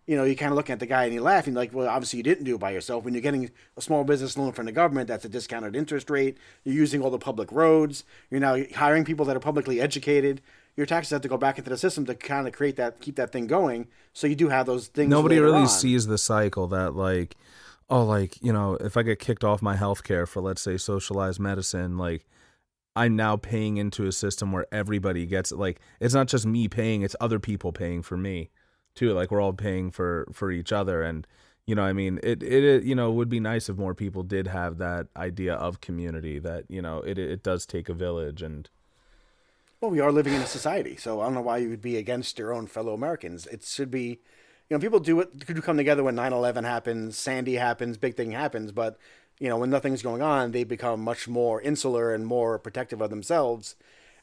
you're kind of looking at the guy and you're laughing like, well, obviously you didn't do it by yourself. When you're getting a small business loan from the government, that's a discounted interest rate. You're using all the public roads. You're now hiring people that are publicly educated. Your taxes have to go back into the system to kind of keep that thing going. So you do have those things. Nobody really sees the cycle that if I get kicked off my healthcare for, let's say, socialized medicine, I'm now paying into a system where everybody gets it. It's not just me paying, it's other people paying for me too. We're all paying for each other. And, it would be nice if more people did have that idea of community, that, it does take a village. And well, we are living in a society, so I don't know why you would be against your own fellow Americans. It should be, people do come together when 9/11 happens, Sandy happens, big thing happens, but, when nothing's going on, they become much more insular and more protective of themselves.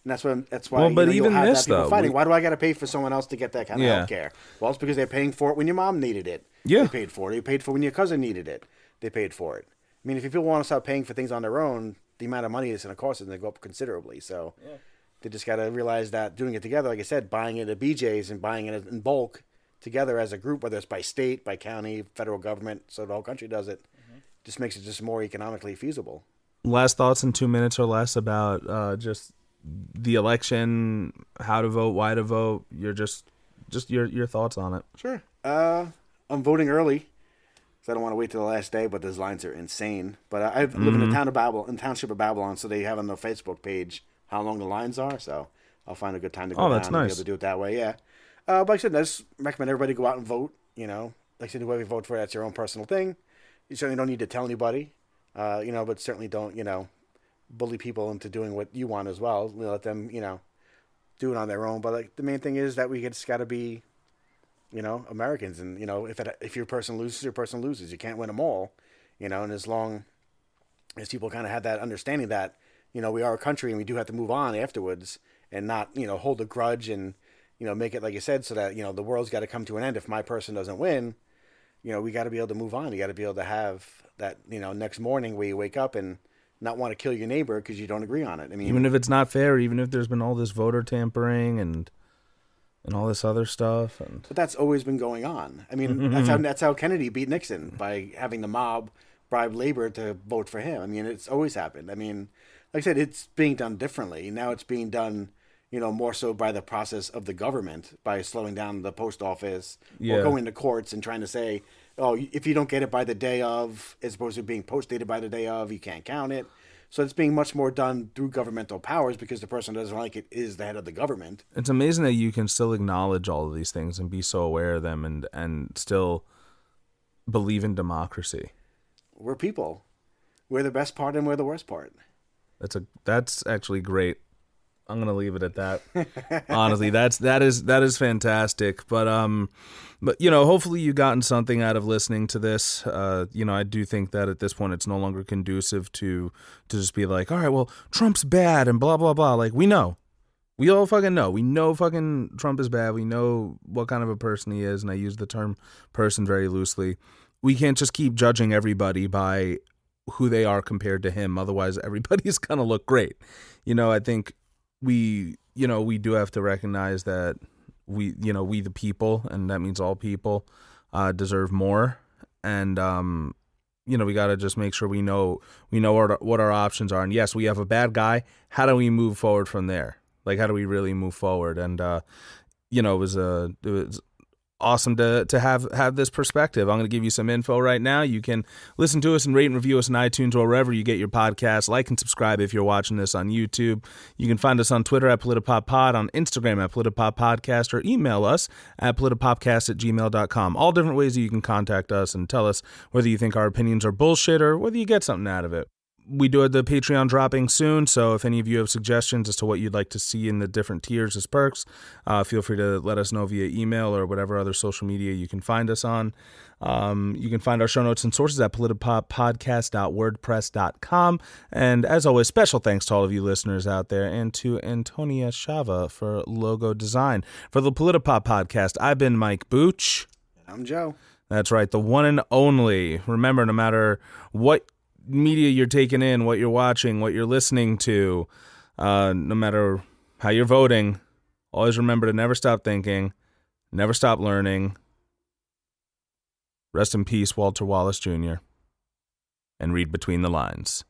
And that's why but even have this, that people though, fighting. Why do I got to pay for someone else to get that kind of health care? Well, it's because they're paying for it when your mom needed it. Yeah. They paid for it. They paid for when your cousin needed it. They paid for it. I mean, if people want to start paying for things on their own, the amount of money it's going to cost is going to go up considerably. So they just got to realize that doing it together, like I said, buying it at BJ's and buying it in bulk together as a group, whether it's by state, by county, federal government, so the whole country does it, just makes it just more economically feasible. Last thoughts in 2 minutes or less about just the election, how to vote, why to vote. You're just your thoughts on it. Sure. I'm voting early because I don't want to wait till the last day, but those lines are insane. But I live in the township of Babylon, so they have on their Facebook page how long the lines are. So I'll find a good time to go down that's and nice. be able to do it that way. Yeah. But like I said, I just recommend everybody go out and vote. Like I said, whoever you vote for, that's your own personal thing. You certainly don't need to tell anybody, but certainly don't, bully people into doing what you want as well. Let them, do it on their own. But the main thing is that we just got to be, Americans. And, if your person loses, your person loses. You can't win them all, and as long as people kind of have that understanding that, we are a country and we do have to move on afterwards and not, hold a grudge and, make it, like you said, so that, the world's got to come to an end. If my person doesn't win, we got to be able to move on. You got to be able to have that, next morning where you wake up and not want to kill your neighbor because you don't agree on it. I mean, even if it's not fair, even if there's been all this voter tampering and all this other stuff, but that's always been going on. I mean, that's how Kennedy beat Nixon, by having the mob bribe labor to vote for him. I mean, it's always happened. I mean, like I said, it's being done differently. Now it's being done, more so by the process of the government, by slowing down the post office or going to courts and trying to say, oh, if you don't get it by the day of, as opposed to being post-dated by the day of, you can't count it. So it's being much more done through governmental powers because the person who doesn't like it is the head of the government. It's amazing that you can still acknowledge all of these things and be so aware of them and still believe in democracy. We're people. We're the best part and we're the worst part. That's actually great. I'm gonna leave it at that. Honestly, that is fantastic. But hopefully you've gotten something out of listening to this. I do think that at this point it's no longer conducive to just be like, all right, well, Trump's bad and blah blah blah. We know, we all fucking know. We know fucking Trump is bad. We know what kind of a person he is, and I use the term person very loosely. We can't just keep judging everybody by who they are compared to him. Otherwise, everybody's gonna look great. I think we do have to recognize that we the people, and that means all people, deserve more. And, we got to just make sure we know what our options are. And yes, we have a bad guy. How do we move forward from there? How do we really move forward? And, it was awesome to have this perspective. I'm going to give you some info right now. You can listen to us and rate and review us on iTunes or wherever you get your podcasts. Like and subscribe if you're watching this on YouTube. You can find us on Twitter at PolitiPopPod, on Instagram at PolitiPopPodcast, or email us at politipopcast@gmail.com. All different ways that you can contact us and tell us whether you think our opinions are bullshit or whether you get something out of it. We do have the Patreon dropping soon, so if any of you have suggestions as to what you'd like to see in the different tiers as perks, feel free to let us know via email or whatever other social media you can find us on. You can find our show notes and sources at politipoppodcast.wordpress.com. And as always, special thanks to all of you listeners out there and to Antonia Chava for logo design. For the Politipop Podcast, I've been Mike Booch. I'm Joe. That's right, the one and only. Remember, no matter what media you're taking in, what you're watching, what you're listening to, no matter how you're voting, always remember to never stop thinking, never stop learning. Rest in peace, Walter Wallace Jr., and read between the lines.